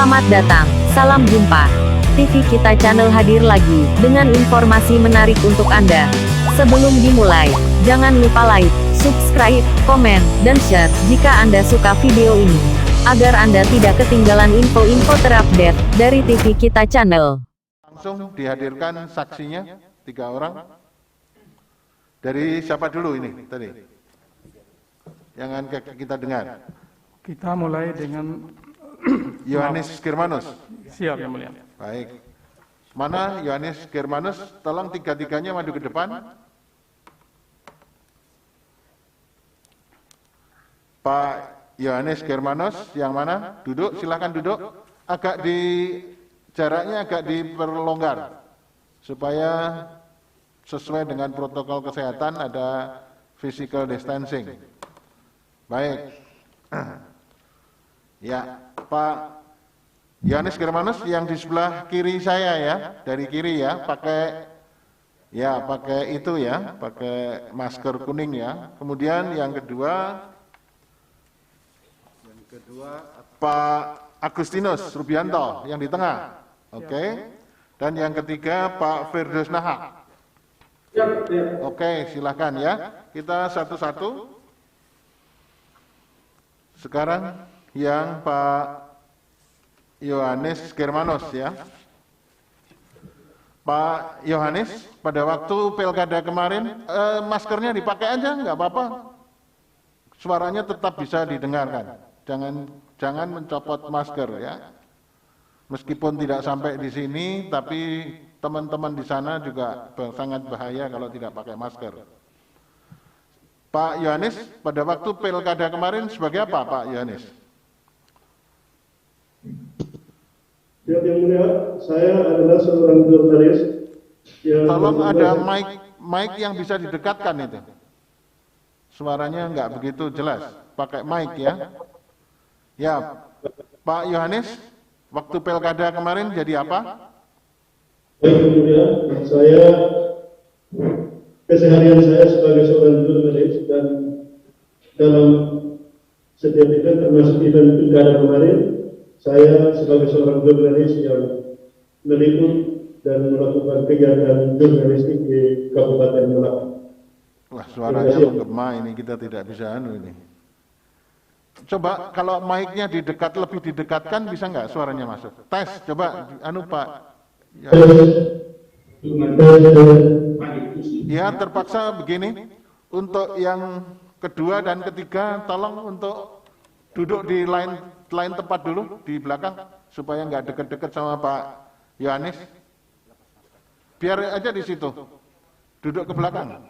Selamat datang, salam jumpa. TV Kita Channel hadir lagi dengan informasi menarik untuk Anda. Sebelum dimulai, jangan lupa like, subscribe, komen, dan share jika Anda suka video ini, agar Anda tidak ketinggalan info-info terupdate dari TV Kita Channel. Langsung dihadirkan saksinya 3 orang. Dari siapa dulu ini tadi? Yang akan kita dengar. Kita mulai dengan Yohanes Germanus. siap yang mulia. Baik. Mana Yohanes Germanus? Tolong tiga-tiganya maju ke depan. Pak Yohanes Germanus, yang mana? Duduk, silahkan duduk. Agak jaraknya agak diperlonggar supaya sesuai dengan protokol kesehatan, ada physical distancing. Baik. Ya, Pak Yohanes Germanus yang di sebelah kiri saya ya, dari kiri ya, pakai itu ya, pakai masker kuning ya. Kemudian yang kedua Pak Agustinus Rubianto yang di tengah. Oke. Dan yang ketiga Pak Firdaus Nahak. Oke, silakan ya. Kita satu-satu. Sekarang yang Pak Yohanes Germanus ya. Pak Yohanes, pada waktu pilkada kemarin maskernya dipakai aja, nggak apa-apa. Suaranya tetap bisa didengarkan. Jangan mencopot masker ya. Meskipun tidak sampai di sini, tapi teman-teman di sana juga sangat bahaya kalau tidak pakai masker. Pak Yohanes, pada waktu pilkada kemarin sebagai apa Pak Yohanes? Yang mulia, saya adalah seorang jurnalis yang... Tolong ada mic yang bisa didekatkan itu. Suaranya nggak begitu jelas. Pakai mic ya. Ya, Pak Yohanes, waktu pilkada kemarin jadi apa? Baik, yang mulia, keseharian saya sebagai seorang jurnalis dan dalam setiap event termasuk event pilkada kemarin, saya sebagai seorang jurnalis yang meliput dan melakukan kegiatan jurnalistik di Kabupaten Malang. Wah, suaranya menggema ini, kita tidak bisa ini. Coba kalau mic-nya lebih didekatkan bisa nggak suaranya masuk? Tes, coba Pak. Ya, terpaksa begini. Untuk yang kedua dan ketiga, tolong untuk duduk di lain tempat dulu di belakang supaya nggak deket-deket sama Pak Yohanes. Biar aja di situ, duduk ke belakang.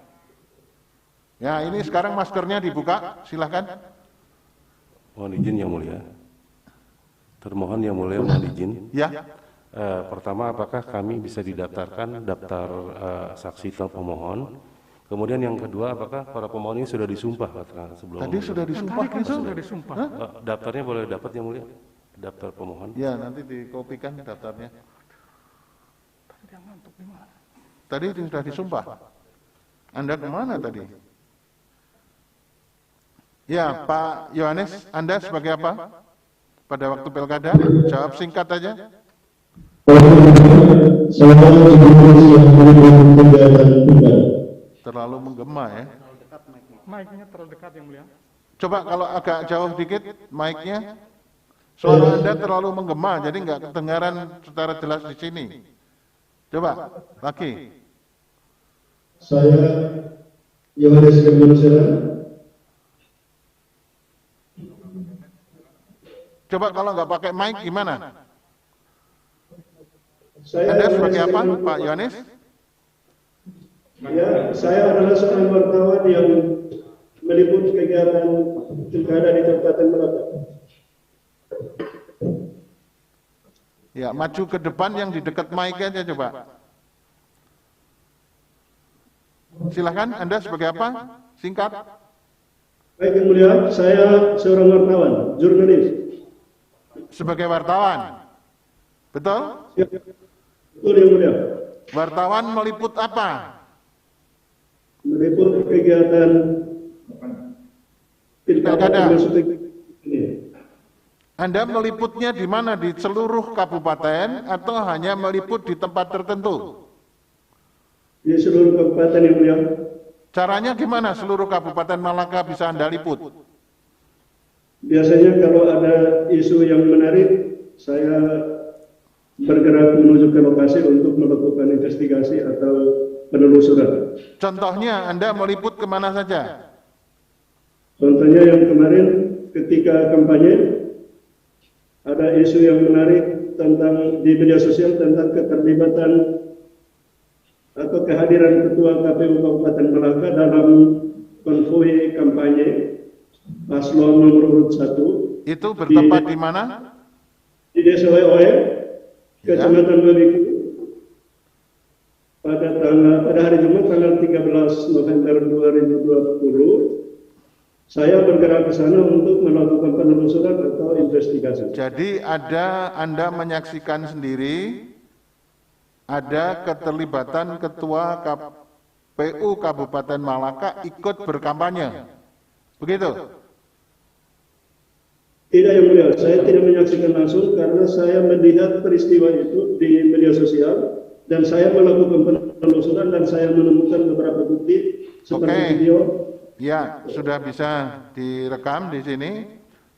Ya, ini sekarang maskernya dibuka, silahkan. Mohon izin yang mulia. Termohon yang mulia mohon izin. Ya. Pertama, apakah kami bisa didaftarkan daftar saksi atau pemohon? Kemudian yang kedua, apakah para pemohon ini sudah disumpah sebelum? Tadi sudah disumpah itu. Sudah disumpah. Daftarnya boleh dapat yang mulia? Daftar pemohon. Ya, nanti dikopikan daftarnya. Tadi sudah disumpah. Anda kemana tadi? Ya, Pak Yohanes, Anda sebagai apa? Pada waktu pilkada, jawab singkat aja. Terlalu menggema ya. Mic-nya terlalu dekat yang mulia. Coba kalau agak jauh dikit mic-nya. Suara Anda terlalu menggema, jadi nggak kedengaran secara jelas di sini. Coba, lagi. Saya Yohanes Germanus. Coba kalau nggak pakai mic gimana? Saya Anda sebagai apa, Pak Yohanes? Ya, saya adalah seorang wartawan yang meliput kegiatan pilkada di Kabupaten Melaka. Ya, maju ke depan yang di dekat mic aja coba. Silahkan, Anda sebagai apa? Singkat. Baik yang mulia, saya seorang wartawan, jurnalis. Sebagai wartawan. Betul? Ya, betul yang mulia. Wartawan meliput apa? Meliput kegiatan pilkada. Anda meliputnya di mana? Di seluruh kabupaten atau hanya meliput di tempat tertentu? Di seluruh kabupaten yang mulia. Caranya gimana seluruh Kabupaten Malaka bisa Anda liput? Biasanya kalau ada isu yang menarik, saya bergerak menuju ke lokasi untuk melakukan investigasi atau penelusuran. Contohnya Anda meliput kemana saja? Contohnya yang kemarin ketika kampanye, ada isu yang menarik tentang di media sosial tentang keterlibatan atau kehadiran Ketua KPU Kabupaten Malaka dalam konvoi kampanye paslon nomor urut 1. Itu bertempat di mana? Di Desa Oe, Kecamatan Babiku, pada hari Jumat tanggal 13 November 2020. Saya bergerak ke sana untuk melakukan penelusuran atau investigasi. Jadi Anda menyaksikan sendiri ada keterlibatan Ketua KPU Kabupaten Malaka ikut berkampanye. Begitu? Tidak, yang mulia, saya tidak menyaksikan langsung karena saya melihat peristiwa itu di media sosial dan saya melakukan penelusuran dan saya menemukan beberapa bukti seperti video. Ya, sudah bisa direkam di sini.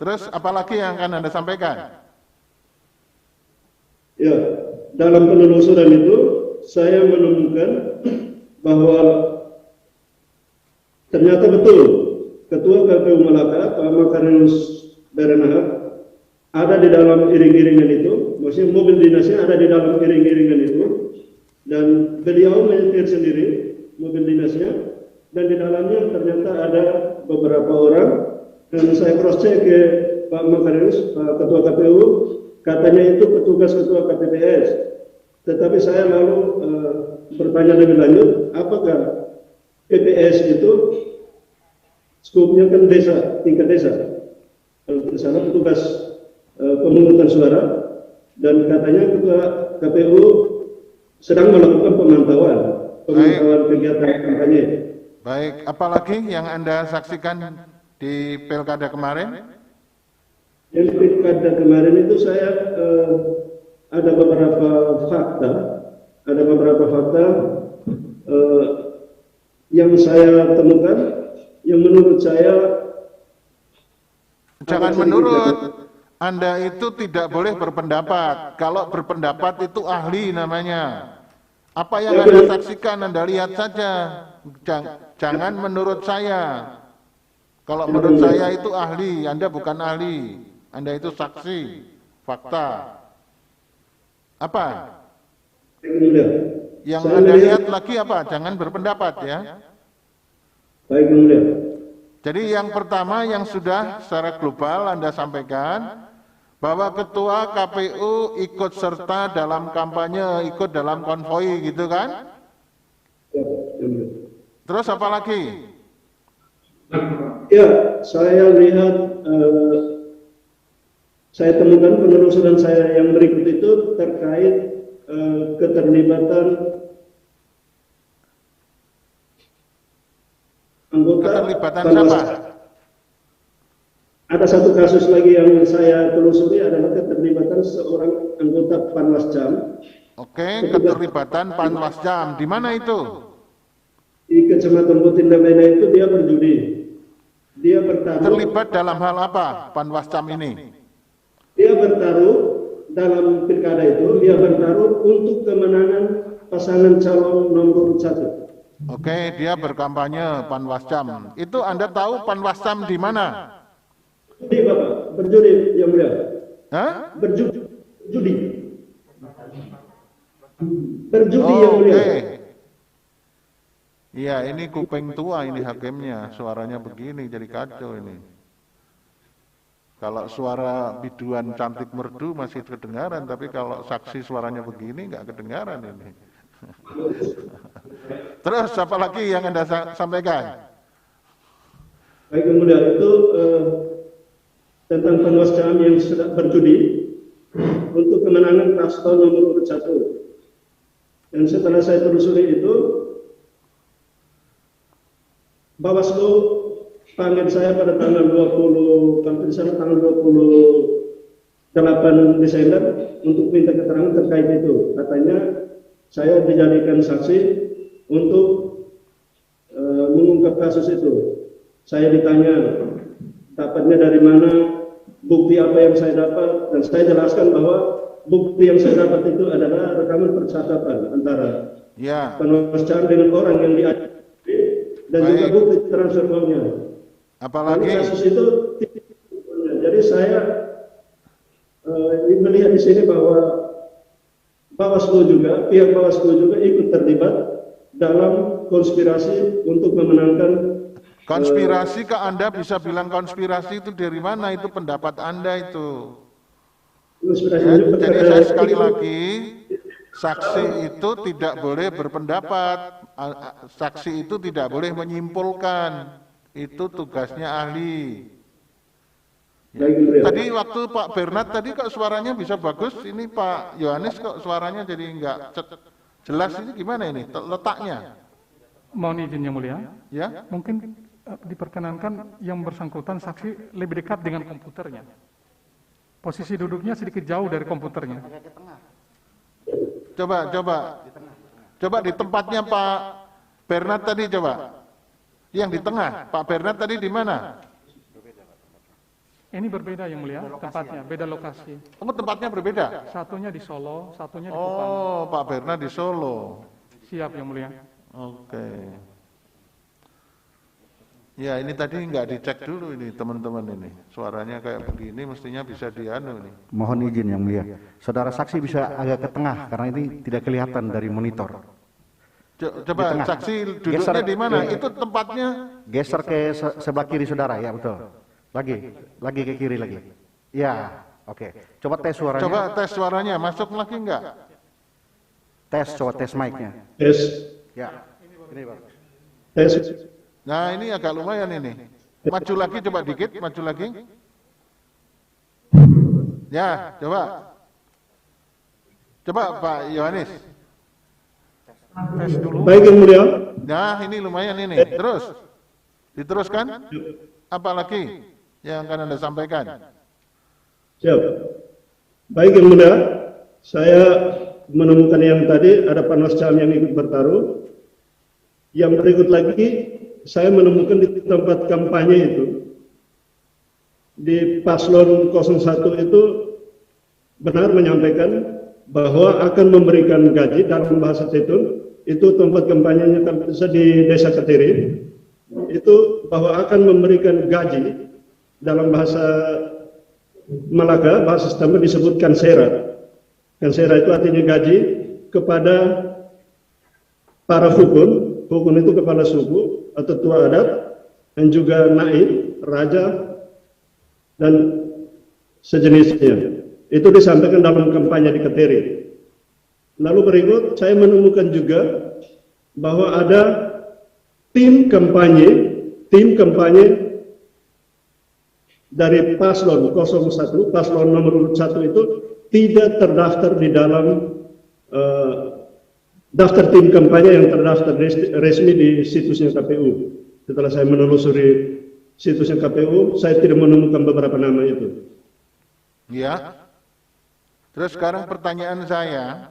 Terus apalagi yang akan Anda sampaikan? Ya, dalam penelusuran itu saya menemukan bahwa ternyata betul Ketua KPU Malaka, Pak Makarius Berenahar, ada di dalam iring-iringan itu, maksudnya mobil dinasnya ada di dalam iring-iringan itu, dan beliau menyetir sendiri mobil dinasnya, dan di dalamnya ternyata ada beberapa orang, dan saya cross check ke Pak Makarius, Pak Ketua KPU, katanya itu petugas Ketua KPPS. Tetapi saya lalu bertanya lebih lanjut, apakah PPS itu skupnya kan desa, tingkat desa. Di sana petugas pemungutan suara, dan katanya Ketua KPU sedang melakukan pemantauan kegiatan kampanye. Baik, apalagi yang Anda saksikan di Pilkada kemarin? Yang pilkada kemarin itu saya ada beberapa fakta yang saya temukan, yang menurut saya. Jangan menurut, Anda itu tidak boleh berpendapat. Kalau berpendapat itu ahli namanya. Apa yang Anda saksikan, Anda lihat saja. Jangan menurut saya. Kalau menurut saya itu ahli, Anda bukan ahli. Anda itu saksi, fakta. Apa? Yang Anda lihat lagi apa? Jangan berpendapat ya. Baik, Yang Mulia. Jadi yang pertama yang sudah secara global Anda sampaikan bahwa Ketua KPU ikut serta dalam kampanye, ikut dalam konvoi gitu kan? Terus apa lagi? Ya, saya lihat, saya temukan penelusuran saya yang berikut itu terkait keterlibatan anggota. Keterlibatan siapa? Ada satu kasus lagi yang saya telusuri adalah keterlibatan seorang anggota Panwascam. Oke, keterlibatan Panwascam. Di mana itu? Di Kecamatan Butinda Mena itu dia berjudi. Dia bertaruh. Terlibat dalam hal apa Panwascam ini? Dia bertaruh dalam pilkada itu, dia bertaruh untuk kemenangan pasangan calon nomor 1. Oke, dia berkampanye Panwascam. Itu Anda tahu Panwascam di mana? Judi, Bapak, berjudi, Yang Mulia. Hah? Berjudi. Berjudi, Yang Mulia. Oke. Iya, ini kuping tua ini hakimnya, suaranya begini jadi kacau ini. Kalau suara biduan cantik merdu masih kedengaran, tapi kalau saksi suaranya begini nggak kedengaran ini. Terus apa lagi yang Anda sampaikan? Baik, Yang Mulia, itu tentang Panwascam yang sedang berjudi untuk kemenangan paslon nomor 1. Dan setelah saya telusuri itu, Bawaslu panggil saya pada tanggal 20, kalau tidak salah tanggal 20 8 Desember untuk minta keterangan terkait itu. Katanya saya dijadikan saksi untuk mengungkap kasus itu. Saya ditanya dapatnya dari mana, bukti apa yang saya dapat, dan saya jelaskan bahwa bukti yang saya dapat itu adalah rekaman percakapan antara Panwas Caam dengan orang yang diajak, dan juga bukti transfer uangnya. Apalagi kasus itu, jadi saya melihat di sini bahwa Bawaslu juga, pihak Bawaslu juga ikut terlibat dalam konspirasi untuk memenangkan. konspirasi ke Anda bisa bilang konspirasi itu dari mana? Itu pendapat Anda itu. Ya, jadi saya sekali lagi, saksi itu tidak boleh berpendapat, saksi itu tidak boleh menyimpulkan, itu tugasnya ahli. Tadi waktu Pak Bernard tadi kok suaranya bisa bagus, ini Pak Yohanes kok suaranya jadi enggak jelas, ini gimana ini letaknya? Mohon izin yang mulia. Ya, Mungkin diperkenankan yang bersangkutan saksi lebih dekat dengan komputernya. Posisi duduknya sedikit jauh dari komputernya. Coba di tempatnya Pak Bernard tadi coba. Yang di tengah, Pak Bernard tadi di mana? Ini berbeda yang mulia, tempatnya, beda lokasi. Oh, tempatnya berbeda. Satunya di Solo, satunya di Kupang. Oh, Pak Bernard di Solo. Siap yang mulia. Oke. Ya, ini tadi nggak dicek dulu ini teman-teman ini. Suaranya kayak begini mestinya bisa dianu nih. Mohon izin yang mulia. Saudara saksi bisa agak ke tengah karena ini tidak kelihatan dari monitor. Coba saksi duduknya di mana? Itu tempatnya. Geser ke sebelah kiri saudara, ya betul. Lagi ke kiri lagi. Ya, oke. Coba tes suaranya. Coba tes suaranya, masuk lagi enggak? Coba tes mic-nya. Tes. Ya, ini Pak. Tes. Nah, ini agak lumayan ini. Maju lagi, coba dikit, maju lagi. Ya, coba. Coba Pak Yohanes. Tes dulu. Baik yang mulia. Nah, ini lumayan ini. Terus. Diteruskan? Apalagi yang akan Anda sampaikan? Siap. Baik yang mulia, saya menemukan yang tadi ada Panwas Caam yang ikut bertaruh. Yang berikut lagi, saya menemukan di tempat kampanye itu, di paslon 01 itu benar menyampaikan bahwa akan memberikan gaji dalam bahasa Tetun, itu tempat kampanyenya di Desa Ketiri, itu bahwa akan memberikan gaji dalam bahasa Malaka, bahasa Stamber disebut kansera. Kansera itu artinya gaji kepada para hukun itu kepala suku atau tua adat, dan juga naib, raja, dan sejenisnya. Itu disampaikan dalam kampanye di Ketiri. Lalu berikut saya menemukan juga bahwa ada tim kampanye dari paslon 01, paslon nomor 1 itu tidak terdaftar di dalam daftar tim kampanye yang terdaftar resmi di situsnya KPU. Setelah saya menelusuri situsnya KPU, saya tidak menemukan beberapa nama itu. Ya. Terus sekarang pertanyaan saya,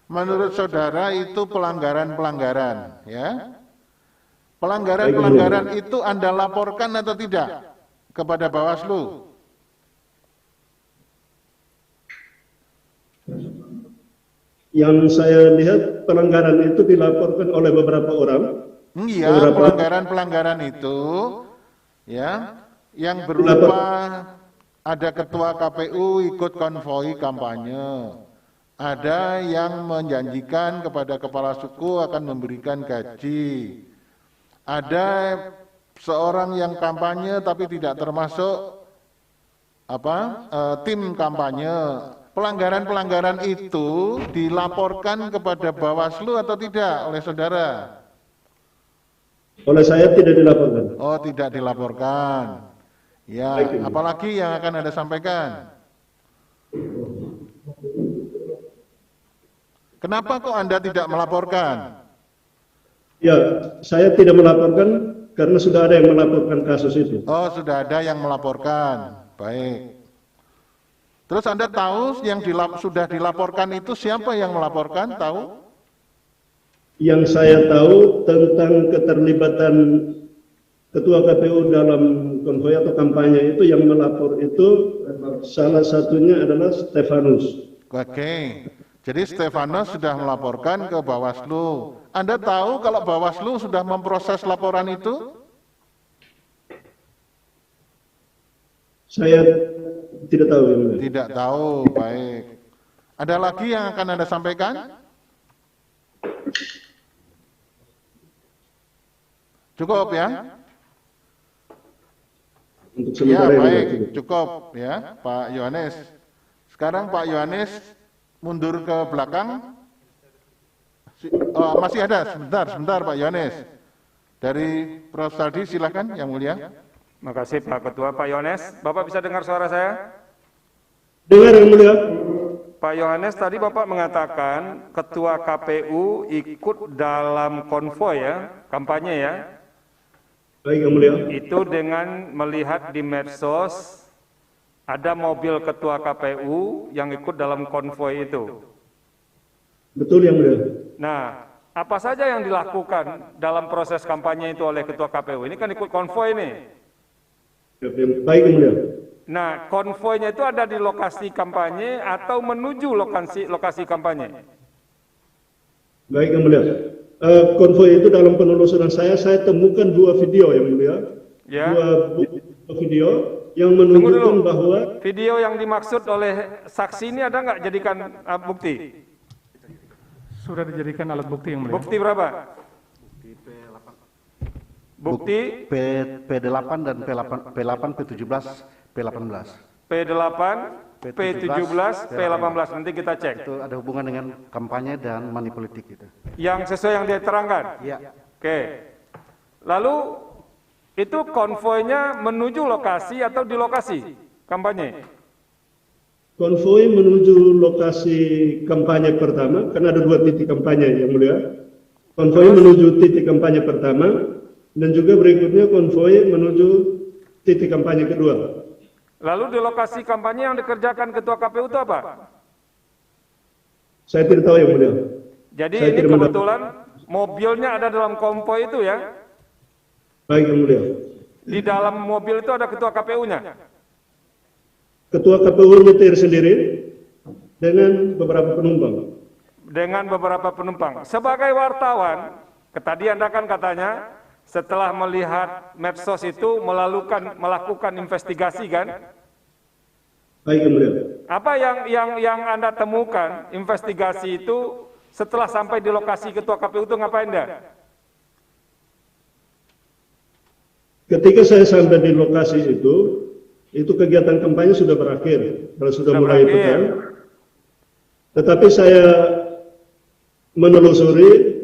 menurut saudara itu pelanggaran-pelanggaran, ya? Pelanggaran-pelanggaran itu Anda laporkan atau tidak kepada Bawaslu? Yang saya lihat pelanggaran itu dilaporkan oleh beberapa orang. Iya, pelanggaran-pelanggaran itu, ya, yang berupa ada ketua KPU ikut konvoi kampanye, ada yang menjanjikan kepada kepala suku akan memberikan gaji, ada seorang yang kampanye tapi tidak termasuk tim kampanye. Pelanggaran-pelanggaran itu dilaporkan kepada Bawaslu atau tidak oleh saudara? Oleh saya tidak dilaporkan. Oh, tidak dilaporkan. Ya, apalagi yang akan Anda sampaikan? Kenapa kok Anda tidak melaporkan? Ya, saya tidak melaporkan karena sudah ada yang melaporkan kasus itu. Oh, sudah ada yang melaporkan. Baik. Terus Anda tahu yang sudah dilaporkan itu siapa yang melaporkan? Tahu? Yang saya tahu tentang keterlibatan Ketua KPU dalam konvoi atau kampanye itu, yang melapor itu salah satunya adalah Stefanus. Oke. Jadi Stefanus sudah melaporkan ke Bawaslu. Anda tahu kalau Bawaslu sudah memproses laporan itu? Saya tidak tahu. Yang mulia. Tidak tahu, baik. Ada lagi yang akan Anda sampaikan? Cukup ya? Untuk Ya, sementara ini, baik, cukup. cukup ya, Pak Yohanes. Sekarang Pak Yohanes mundur ke belakang. Oh, masih ada, sebentar Pak Yohanes. Dari Prof. Saldi silakan, yang mulia. Makasih Pak Ketua. Pak Yohanes, Bapak bisa dengar suara saya? Dengar yang mulia. Pak Yohanes, tadi Bapak mengatakan Ketua KPU ikut dalam konvoi ya, kampanye ya. Baik yang mulia. Itu dengan melihat di medsos ada mobil Ketua KPU yang ikut dalam konvoi itu. Betul yang mulia. Nah, apa saja yang dilakukan dalam proses kampanye itu oleh Ketua KPU? Ini kan ikut konvoi nih. Baik yang mulia. Nah, konvoinya itu ada di lokasi kampanye atau menuju lokasi kampanye? Baik yang mulia. Konvoi itu dalam penelusuran saya temukan 2 video yang mulia. Ya. 2 video yang menunjukkan bahwa video yang dimaksud oleh saksi ini ada nggak jadikan bukti? Sudah dijadikan alat bukti yang mulia. Bukti berapa? Bukti P8 dan P8, P17, P18. P8, P17, P18. Nanti kita cek. Itu ada hubungan dengan kampanye dan money politik itu. Yang sesuai yang dia terangkan? Iya. Oke. Lalu itu konvoinya menuju lokasi atau di lokasi kampanye? konvoi menuju lokasi kampanye pertama, karena ada 2 titik kampanye yang mulia. Konvoi menuju titik kampanye pertama, dan juga berikutnya konvoi menuju titik kampanye kedua. Lalu di lokasi kampanye yang dikerjakan Ketua KPU itu apa? Saya tidak tahu yang mulia. Jadi Saya ini tidak kebetulan mobilnya ada dalam konvoi itu ya? Baik yang mulia. Di dalam mobil itu ada Ketua KPU-nya? Ketua KPU nyetir sendiri dengan beberapa penumpang. Dengan beberapa penumpang. Sebagai wartawan, tadi Anda kan katanya setelah melihat medsos itu melakukan investigasi kan? Baik yang mulia. Apa yang Anda temukan investigasi itu setelah sampai di lokasi Ketua KPU itu ngapain dah? Ketika saya sampai di lokasi itu kegiatan kampanye sudah berakhir, sudah mulai petang. Tetapi saya menelusuri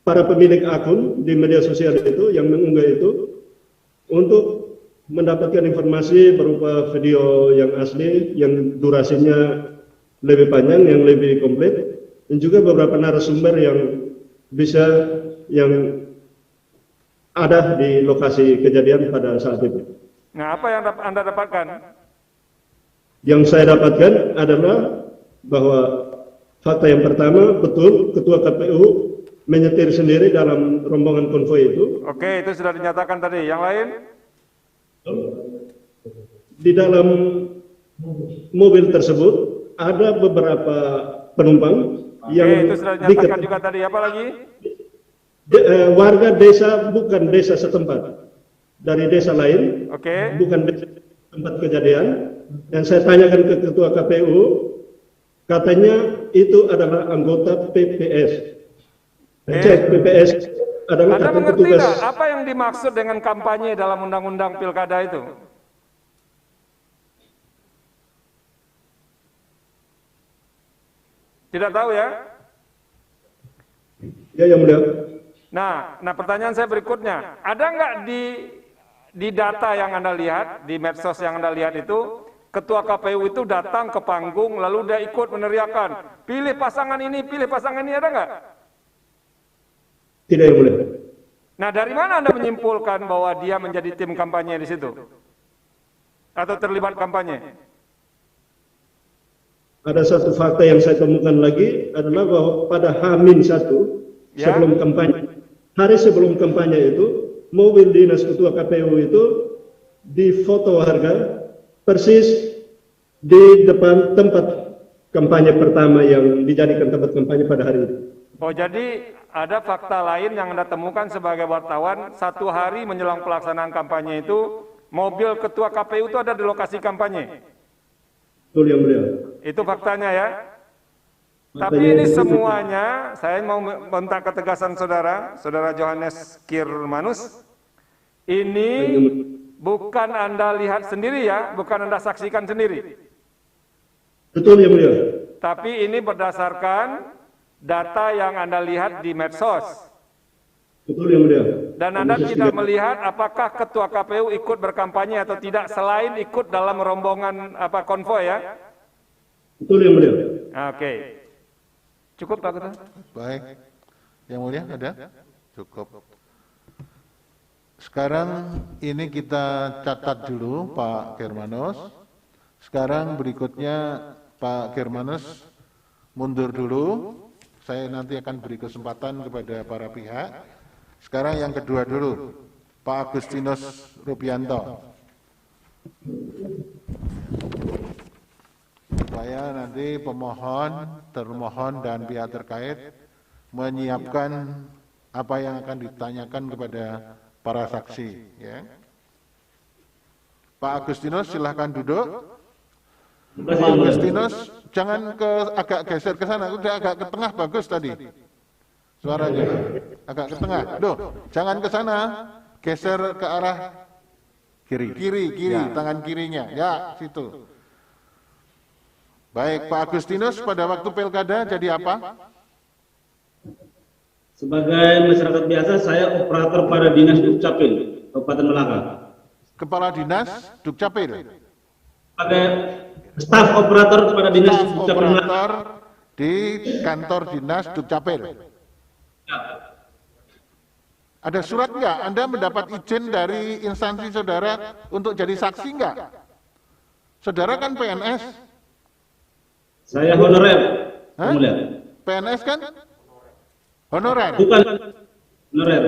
para pemilik akun di media sosial itu yang mengunggah itu untuk mendapatkan informasi berupa video yang asli, yang durasinya lebih panjang, yang lebih komplit, dan juga beberapa narasumber yang ada di lokasi kejadian pada saat itu. Nah, apa yang Anda dapatkan? Yang saya dapatkan adalah bahwa fakta yang pertama, betul Ketua KPU menyetir sendiri dalam rombongan konvoi itu. Oke, itu sudah dinyatakan tadi. Yang lain? Di dalam mobil tersebut ada beberapa penumpang yang itu sudah dinyatakan juga tadi. Apa lagi? Warga desa, bukan desa setempat, dari desa lain, bukan desa tempat kejadian. Dan saya tanyakan ke Ketua KPU, katanya itu adalah anggota PPS. Cek PPS adalah Anda kata mengerti petugas. nggak apa yang dimaksud dengan kampanye dalam undang-undang pilkada itu? Tidak tahu ya? Ya, yang mulia. Nah, pertanyaan saya berikutnya, ada nggak di data yang Anda lihat, di medsos yang Anda lihat itu, Ketua KPU itu datang ke panggung, lalu dia ikut meneriakan, pilih pasangan ini, ada nggak? Tidak, yang mulia. Nah, dari mana Anda menyimpulkan bahwa dia menjadi tim kampanye di situ? atau terlibat kampanye? Ada satu fakta yang saya temukan lagi adalah bahwa pada H-1 Ya. sebelum kampanye, hari sebelum kampanye itu, mobil dinas ketua KPU itu difoto harga persis di depan tempat kampanye pertama yang dijadikan tempat kampanye pada hari itu. Oh, jadi ada fakta lain yang Anda temukan sebagai wartawan, 1 hari menjelang pelaksanaan kampanye itu, mobil ketua KPU itu ada di lokasi kampanye. Betul yang mulia. Itu faktanya ya. Tapi Faktanya ini itu. semuanya, saya mau minta ketegasan Saudara Johannes Kirmanus, ini bukan Anda lihat sendiri ya, bukan Anda saksikan sendiri. Betul yang mulia. Tapi ini berdasarkan data yang Anda lihat di medsos. Betul yang mulia. Dan Anda tidak melihat apakah ketua KPU ikut berkampanye atau tidak selain ikut dalam rombongan konvoy ya. Betul yang mulia. Oke. Cukup Pak Ketua? Baik. Yang mulia ada? Cukup. Sekarang ini kita catat dulu Pak Germanus. Sekarang berikutnya Pak Germanus mundur dulu. Saya nanti akan beri kesempatan kepada para pihak. Sekarang yang kedua dulu, Pak Agustinus Rubianto. Supaya nanti pemohon, termohon, dan pihak terkait menyiapkan apa yang akan ditanyakan kepada para saksi. Ya. Pak Agustinus silahkan duduk. Pak Agustinus jangan agak geser ke sana, udah agak ke tengah bagus tadi. Suaranya agak ke tengah. Loh, jangan ke sana, geser ke arah kiri, tangan kirinya. Ya, situ. Baik, Pak Agustinus pada waktu pilkada jadi apa? Sebagai masyarakat biasa, saya operator pada Dinas Dukcapil, Kabupaten Melaka. Kepala Dinas Dukcapil. Sebagai staf operator pada Dinas Dukcapil Melaka. Operator di kantor Dinas Dukcapil. Ada surat nggak? Anda mendapat izin dari instansi saudara untuk jadi saksi nggak? Saudara kan PNS. Saya honorer. Hah? Mulia. PNS kan? Honorer. Bukan honorer.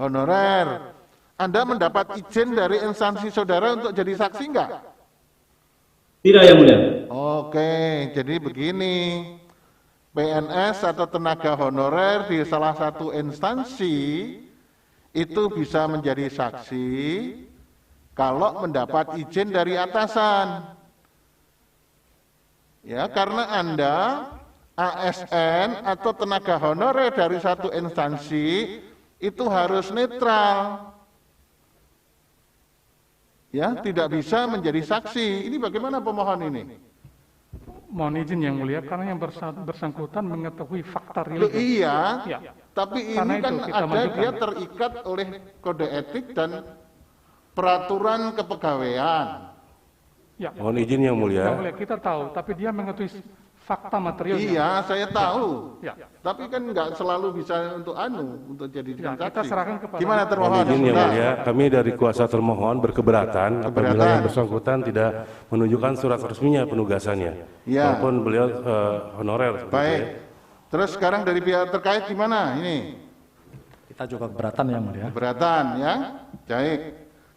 Honorer. Anda mendapat izin dari instansi saudara untuk jadi saksi nggak? Tidak yang mulia. Oke, jadi begini. PNS atau tenaga honorer di salah satu instansi itu bisa menjadi saksi kalau mendapat izin dari atasan. Ya, karena Anda ASN atau tenaga honorer dari satu instansi itu harus netral. Ya, tidak bisa menjadi saksi. Ini bagaimana pemohon ini? Mohon izin yang mulia, karena yang bersangkutan mengetahui fakta Loh, real. iya, Ya. tapi Karena ini kan itu kita ada majukan. dia terikat oleh kode etik dan peraturan kepegawaian. Ya. Mohon izin yang Yang mulia. mulia, kita tahu, tapi dia mengetahui fakta materialnya. Iya, saya tahu. Ya. Tapi kan nggak selalu bisa untuk jadi Ya, kita saksi. serahkan kepada- Gimana Mohon termohon? izin yang Sudah. mulia, kami dari kuasa termohon berkeberatan apabila Keberatan. yang bersangkutan tidak menunjukkan surat resminya penugasannya. Ya. Walaupun beliau honorer. seperti Baik. itu ya. Terus sekarang dari pihak terkait gimana ini? Kita juga keberatan yang mulia. Keberatan ya? Baik.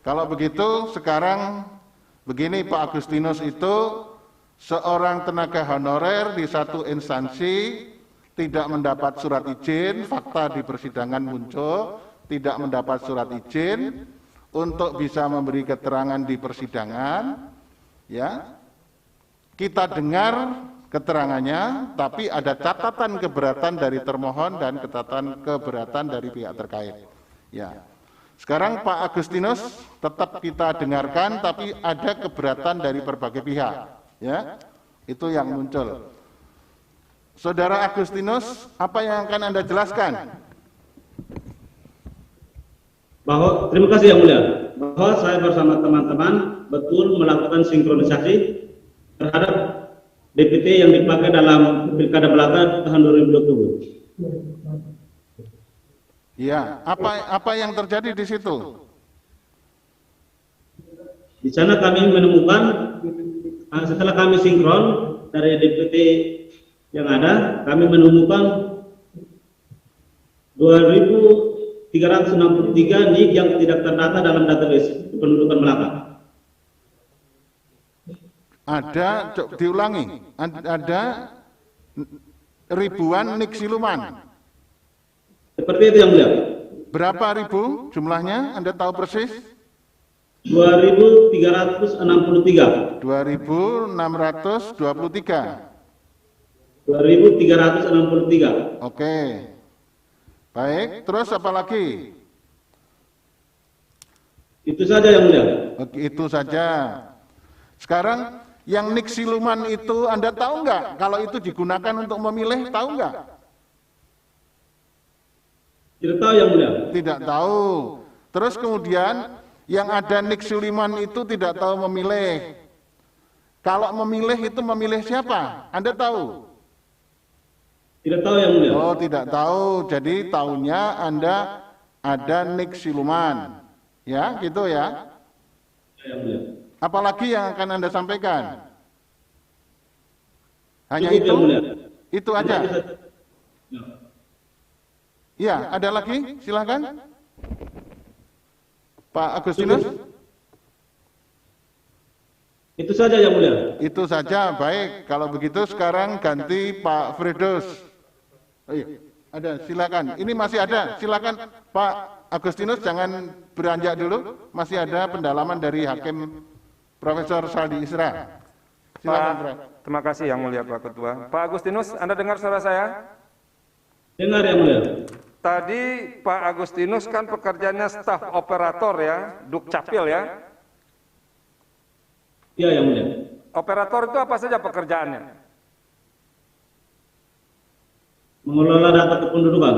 Kalau begitu sekarang begini Pak Agustinus itu seorang tenaga honorer di satu instansi tidak mendapat surat izin, fakta di persidangan muncul, tidak mendapat surat izin untuk bisa memberi keterangan di persidangan, ya. Kita dengar keterangannya, tapi ada catatan keberatan dari termohon dan catatan keberatan dari pihak terkait. Ya. Sekarang Pak Agustinus tetap kita dengarkan, tapi ada keberatan dari berbagai pihak. Ya, itu yang muncul. Saudara Agustinus, apa yang akan Anda jelaskan? Bahwa terima kasih yang mulia. Bahwa saya bersama teman-teman betul melakukan sinkronisasi terhadap DPT yang dipakai dalam Pilkada Melaka tahun 2020. Ya, apa yang terjadi di situ? Di sana kami menemukan setelah kami sinkron dari DPT yang ada, kami menemukan 2.363 NIK yang tidak terdata dalam database kependudukan Melaka. Ada, diulangi, ada ribuan NIK siluman. Seperti itu yang mulia. Berapa ribu jumlahnya? Anda tahu persis? 2.363. 2.623. 2.363. Oke. Baik, terus apa lagi? Itu saja yang mulia. Oke, itu saja. Sekarang yang NIK siluman itu Anda tahu nggak? Kalau itu digunakan untuk memilih, tahu nggak? Tidak tahu yang mulia. Tidak tahu. Terus kemudian yang ada NIK siluman itu tidak tahu memilih. Kalau memilih itu memilih siapa? Anda tahu? Tidak tahu yang mulia. Oh, tidak tahu. Jadi tahunya Anda ada NIK siluman. Ya, gitu ya. Yang mulia. Apalagi yang akan Anda sampaikan? Hanya Cukup, itu? yang mulia. Itu aja. Ya. Iya, ada lagi? Silakan. Pak Agustinus? Itu saja yang mulia. Itu saja, baik. Kalau begitu sekarang ganti Pak Firdaus. Oh iya, ada, silakan. Ini masih ada, silakan Pak Agustinus, jangan beranjak dulu. Masih ada pendalaman dari Hakim Profesor Saldi Isra. Silakan, Pak. Terima kasih yang mulia Pak Ketua. Pak Agustinus, Anda dengar suara saya? Dengar yang mulia. Tadi Pak Agustinus kan pekerjaannya staf operator ya, Dukcapil ya. Iya yang mulia. Operator itu apa saja pekerjaannya? Mengelola data kependudukan.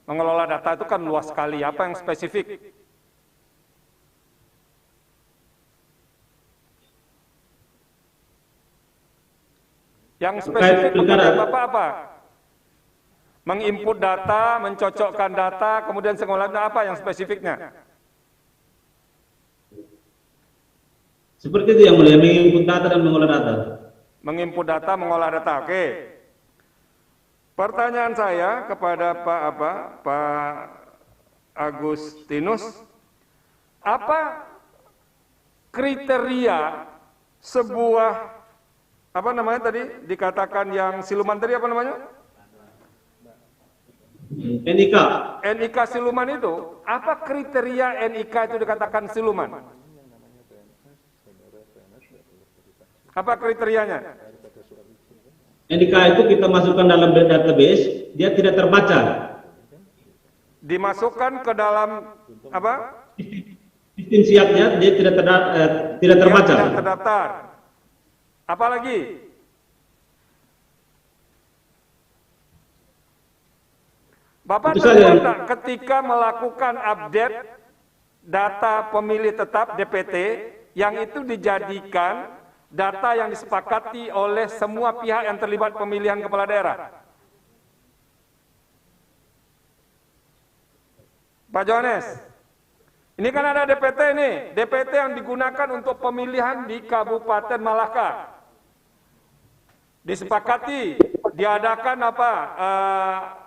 Mengelola data itu kan luas sekali. Apa yang spesifik? Yang spesifik pekerjaan Bapak apa? Menginput data, mencocokkan data, kemudian pengolahan apa yang spesifiknya? Seperti itu yang mulia, menginput data dan mengolah data. Menginput data, mengolah data, oke. Pertanyaan saya kepada Pak Agustinus, apa kriteria sebuah apa namanya tadi dikatakan yang siluman tadi apa namanya? NIK. NIK siluman itu, apa kriteria NIK itu dikatakan siluman? Apa kriterianya? NIK itu kita masukkan dalam database, dia tidak terbaca. Dimasukkan ke dalam apa? Sistem siapnya dia tidak terbaca. Dia tidak terdaftar. Apalagi? Bapak terlibat tak ketika melakukan update data pemilih tetap DPT yang itu dijadikan data yang disepakati oleh semua pihak yang terlibat pemilihan kepala daerah? Pak Johannes, ini kan ada DPT nih, DPT yang digunakan untuk pemilihan di Kabupaten Malaka. Disepakati, diadakan apa?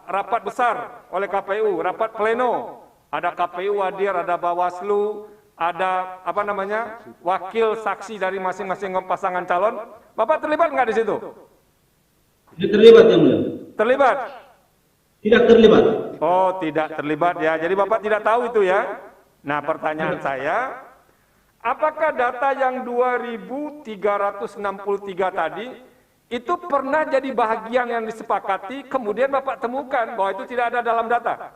Rapat besar oleh KPU, rapat pleno. Ada KPU hadir, ada Bawaslu, ada apa namanya? Wakil saksi dari masing-masing pasangan calon. Bapak terlibat nggak di situ? Tidak terlibat yang mulia. Terlibat? Tidak terlibat. Oh, tidak terlibat ya. Jadi Bapak tidak tahu itu ya. Nah, pertanyaan saya, apakah data yang 2.363 tadi itu pernah jadi bahagian yang disepakati, kemudian Bapak temukan bahwa itu tidak ada dalam data?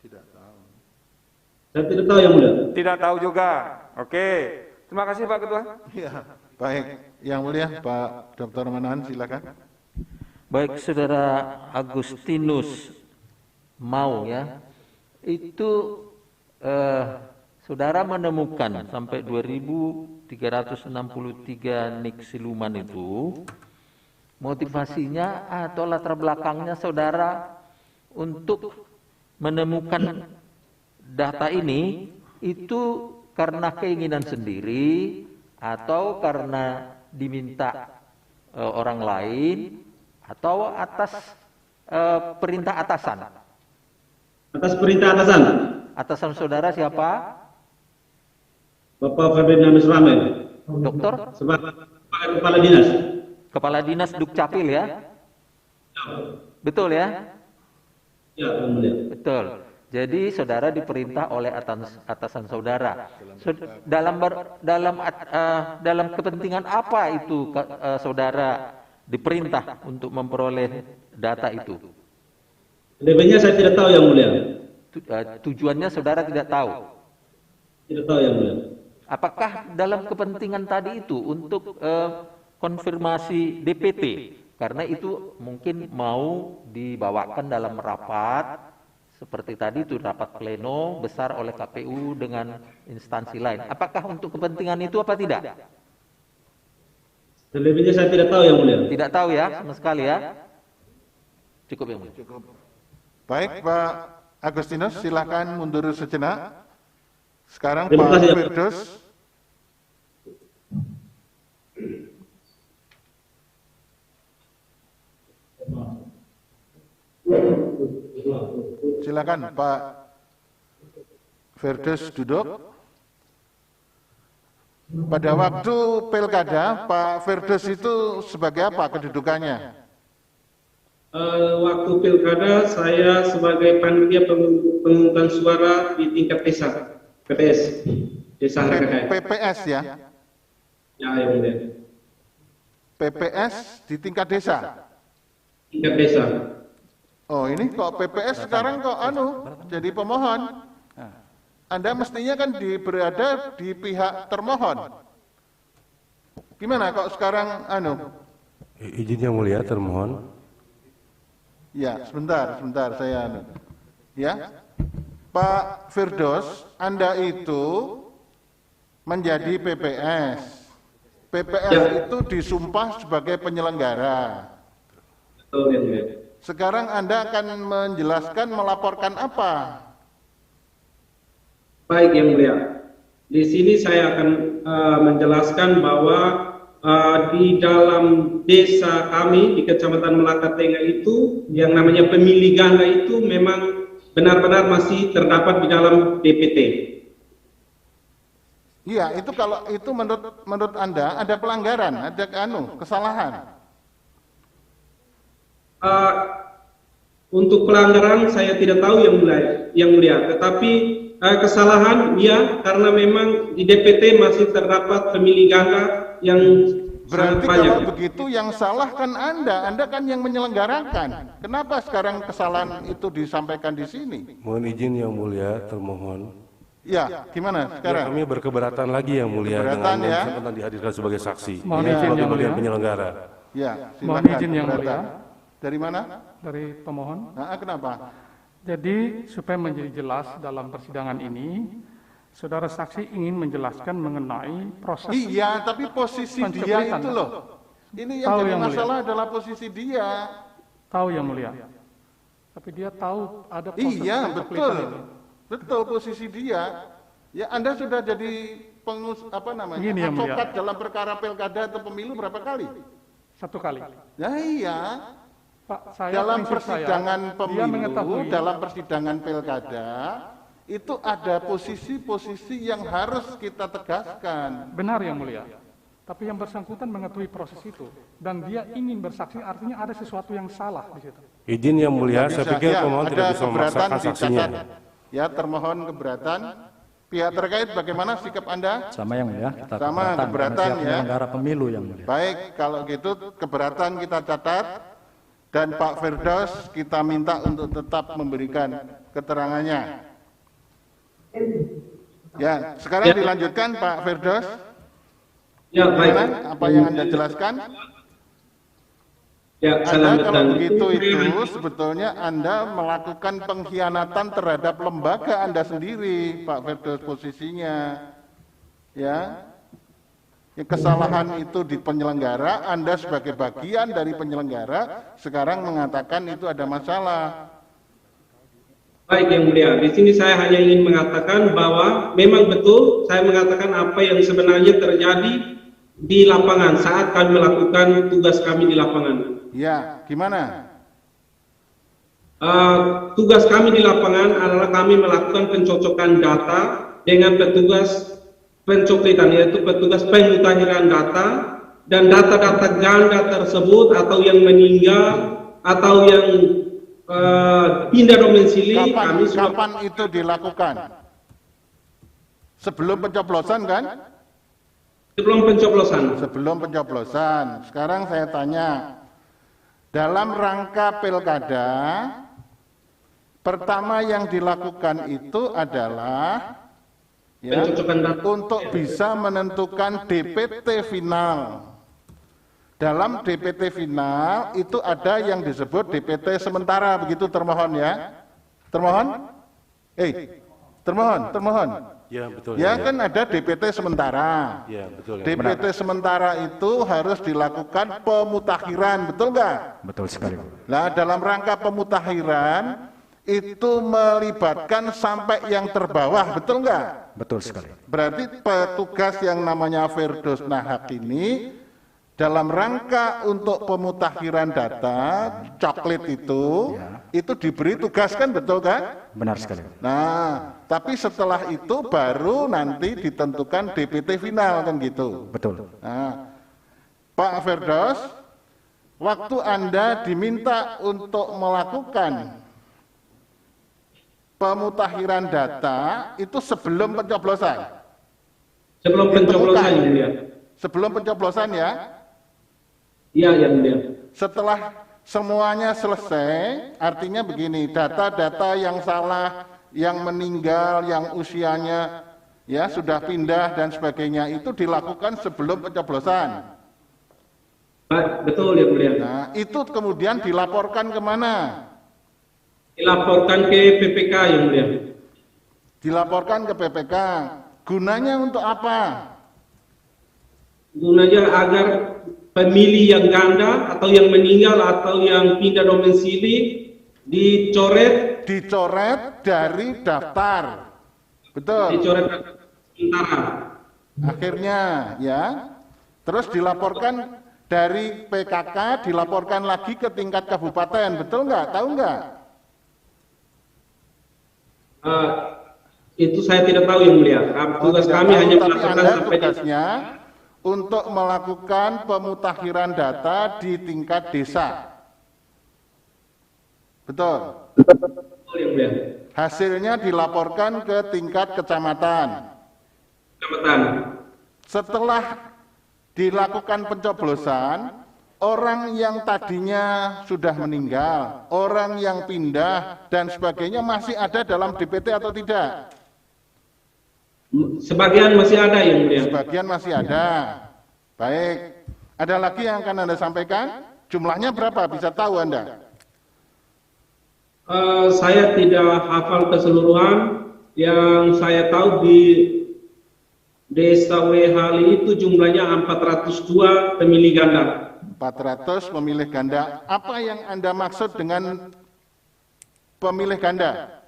Tidak tahu. Saya tidak tahu yang mulia. Tidak tahu juga. Oke. Terima kasih Pak Ketua. Ya, baik. Yang mulia Pak Dr. Manahan, silakan. Baik, Saudara Agustinus mau ya, itu Saudara menemukan sampai 2.363 NIK siluman itu, motivasinya atau latar belakangnya Saudara untuk menemukan data ini itu karena keinginan sendiri atau karena diminta orang lain atau atas perintah atasan? Atas perintah atasan. Atasan saudara siapa? Bapak Ferdinand Ramel. Dokter? Sebagai kepala dinas. Kepala dinas Dukcapil ya? Betul ya? Ya, Yang Mulia. Betul. Jadi saudara diperintah oleh atasan saudara. Dalam kepentingan apa itu saudara diperintah untuk memperoleh data itu? Lebihnya saya tidak tahu, Yang Mulia. Tujuannya saudara tidak tahu. Tidak tahu, Yang Mulia. Apakah dalam kepentingan tadi itu untuk konfirmasi DPT? Karena itu mungkin mau dibawakan dalam rapat seperti tadi itu, rapat pleno besar oleh KPU dengan instansi lain. Apakah untuk kepentingan itu apa tidak? Lebihnya saya tidak tahu, Yang Mulia. Tidak tahu ya, sama sekali ya. Cukup, Yang Mulia. Baik, Pak Agustinus, silakan mundur sejenak. Sekarang Terima Pak kasih, ya. Firdaus. Silakan Pak Firdaus duduk. Pada waktu pilkada, Pak Firdaus itu sebagai apa kedudukannya? Waktu pilkada saya sebagai panitia pemungutan suara di tingkat desa, PPS, Desa Harga. PPS ya? Ya, Yang Mulia. PPS di tingkat desa? Tingkat desa. Oh, ini kok PPS sekarang kok jadi pemohon? Anda mestinya kan berada di pihak termohon. Gimana kok sekarang Izin Yang Mulia, termohon. Ya, sebentar saya ya. Pak Firdaus, Anda itu menjadi PPS. PPS itu disumpah sebagai penyelenggara. Betul, Yang Mulia. Sekarang Anda akan menjelaskan melaporkan apa? Baik, Yang Mulia. Di sini saya akan menjelaskan bahwa di dalam desa kami di Kecamatan Melaka Tengah itu yang namanya pemilih ganda itu memang benar-benar masih terdapat di dalam DPT. Iya, itu kalau itu menurut Anda ada pelanggaran, ada kesalahan. Untuk pelanggaran saya tidak tahu, Yang Mulia. Tetapi kesalahan ya, karena memang di DPT masih terdapat pemilih ganda yang berarti banyak. Kalau begitu yang salah kan Anda kan yang menyelenggarakan. Kenapa sekarang kesalahan itu disampaikan di sini? Mohon izin Yang Mulia, termohon. Ya, gimana sekarang? Ya, kami berkeberatan lagi Yang Mulia Keberatan, dengan ya. yang bersangkutan dihadirkan sebagai saksi. Mohon Ini izin, sebagai Yang bagian Mulia. penyelenggara. Ya, silakan. Mohon izin, Yang keberatan. Mulia. Dari mana? Dari pemohon. Nah, kenapa? Jadi supaya menjadi jelas dalam persidangan ini, saudara saksi ingin menjelaskan mengenai proses. Iya, tapi posisi dia pencopotan. itu loh. Ini yang Tahu, jadi Yang Mulia. masalah adalah posisi dia. Tahu, Yang Mulia. Tapi dia tahu ada proses Iya, pencopotan betul. itu. Betul posisi dia. Ya, Anda sudah jadi Gini, Yang Mulia. advokat dalam perkara pilkada atau pemilu berapa kali? 1 kali. Ya iya. Pak, saya Dalam prinsip persidangan dia pemilu, mengetahui dalam persidangan pilkada, itu ada posisi-posisi yang harus kita tegaskan. benar, Yang Mulia. Tapi yang bersangkutan mengetahui proses itu dan dia ingin bersaksi, artinya ada sesuatu yang salah di situ. Izin Yang Mulia, saya pikir ya, pemohon tidak ada bisa keberatan memaksakan saksinya. dicatat. Ya, termohon keberatan. Pihak terkait bagaimana sikap Anda? Sama Yang Mulia, kita Sama, keberatan keberatan, karena pihak ya. penyelenggara pemilu Yang Mulia. Baik, kalau gitu keberatan kita catat dan Pak Firdaus kita minta untuk tetap memberikan keterangannya. Ya, sekarang dilanjutkan Pak Firdaus. Ya, baik. Gimana? Apa yang Anda jelaskan? Ya, saya Anda kalau lanjutkan. begitu itu sebetulnya Anda melakukan pengkhianatan terhadap lembaga Anda sendiri, Pak Firdaus, posisinya. Ya. Yang kesalahan itu di penyelenggara, Anda sebagai bagian dari penyelenggara sekarang mengatakan itu ada masalah. Baik Yang Mulia, di sini saya hanya ingin mengatakan bahwa memang betul saya mengatakan apa yang sebenarnya terjadi di lapangan saat kami melakukan tugas kami di lapangan. Ya, gimana? Tugas kami di lapangan adalah kami melakukan pencocokan data dengan petugas pencocokan, yaitu petugas pemutahiran data, dan data-data ganda tersebut atau yang meninggal atau yang pindah domisili. Kapan itu dilakukan? Sebelum pencoblosan kan? Sebelum pencoblosan. Sebelum pencoblosan. Sekarang saya tanya, dalam rangka pilkada, pertama yang dilakukan itu adalah ya, untuk bisa menentukan DPT final. Dalam DPT final itu ada yang disebut DPT sementara, begitu termohon ya? Termohon? Termohon. Ya, betul. Ya, kan ada DPT sementara. Ya, betul. Ya. DPT sementara itu harus dilakukan pemutakhiran, betul nggak? Betul sekali. Nah, dalam rangka pemutakhiran itu melibatkan sampai yang terbawah, betul nggak? Betul sekali. Berarti petugas yang namanya Firdaus Nahak ini dalam rangka untuk pemutakhiran data coklit itu diberi tugas kan, betul kan? Benar sekali. Nah, tapi setelah itu baru nanti ditentukan DPT final kan gitu. Betul. Nah, Pak Firdaus, waktu Anda diminta untuk melakukan pemutakhiran data itu sebelum pencoblosan. Sebelum pencoblosan ya. Sebelum pencoblosan ya. Iya, Yang Mulia. Setelah semuanya selesai, artinya begini, data-data yang salah, yang meninggal, yang usianya ya sudah pindah dan sebagainya itu dilakukan sebelum pencoblosan. Betul ya Mulia. Nah, itu kemudian dilaporkan kemana? Dilaporkan ke PPK ya Mulia. Dilaporkan ke PPK. Gunanya untuk apa? Gunanya agar pemilih yang ganda atau yang meninggal atau yang pindah domisili dicoret dari daftar. Betul. Dicoret sementara. Akhirnya ya. Terus dilaporkan dari PKK, dilaporkan lagi ke tingkat kabupaten. Betul nggak? Tahu nggak? Itu saya tidak tahu yang Mulia. Tugas kami hanya melakukan sampai tugasnya untuk melakukan pemutakhiran data di tingkat desa. Betul. Betul yang Mulia. Hasilnya dilaporkan ke tingkat kecamatan. Setelah dilakukan pencoblosan, orang yang tadinya sudah meninggal, orang yang pindah dan sebagainya masih ada dalam DPT atau tidak? Sebagian masih ada yang Mulia. Sebagian masih ada. Baik. Ada lagi yang akan Anda sampaikan? Jumlahnya berapa? Bisa tahu Anda? Saya tidak hafal keseluruhan. Yang saya tahu di Desa Wehali itu jumlahnya 402 pemilih ganda. 400 pemilih ganda. Apa yang Anda maksud dengan pemilih ganda?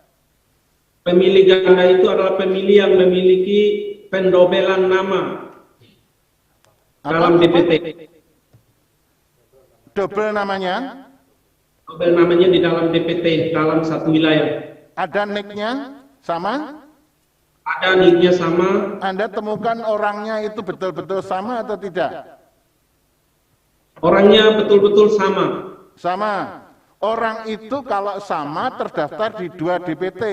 Pemilih ganda itu adalah pemilih yang memiliki pendobelan nama dalam DPT. Double namanya? Double namanya di dalam DPT dalam satu wilayah. Ada nicknya sama? Ada nicknya sama. Anda temukan orangnya itu betul-betul sama atau tidak? Orangnya betul-betul sama. Sama. Orang itu kalau sama terdaftar di 2 DPT.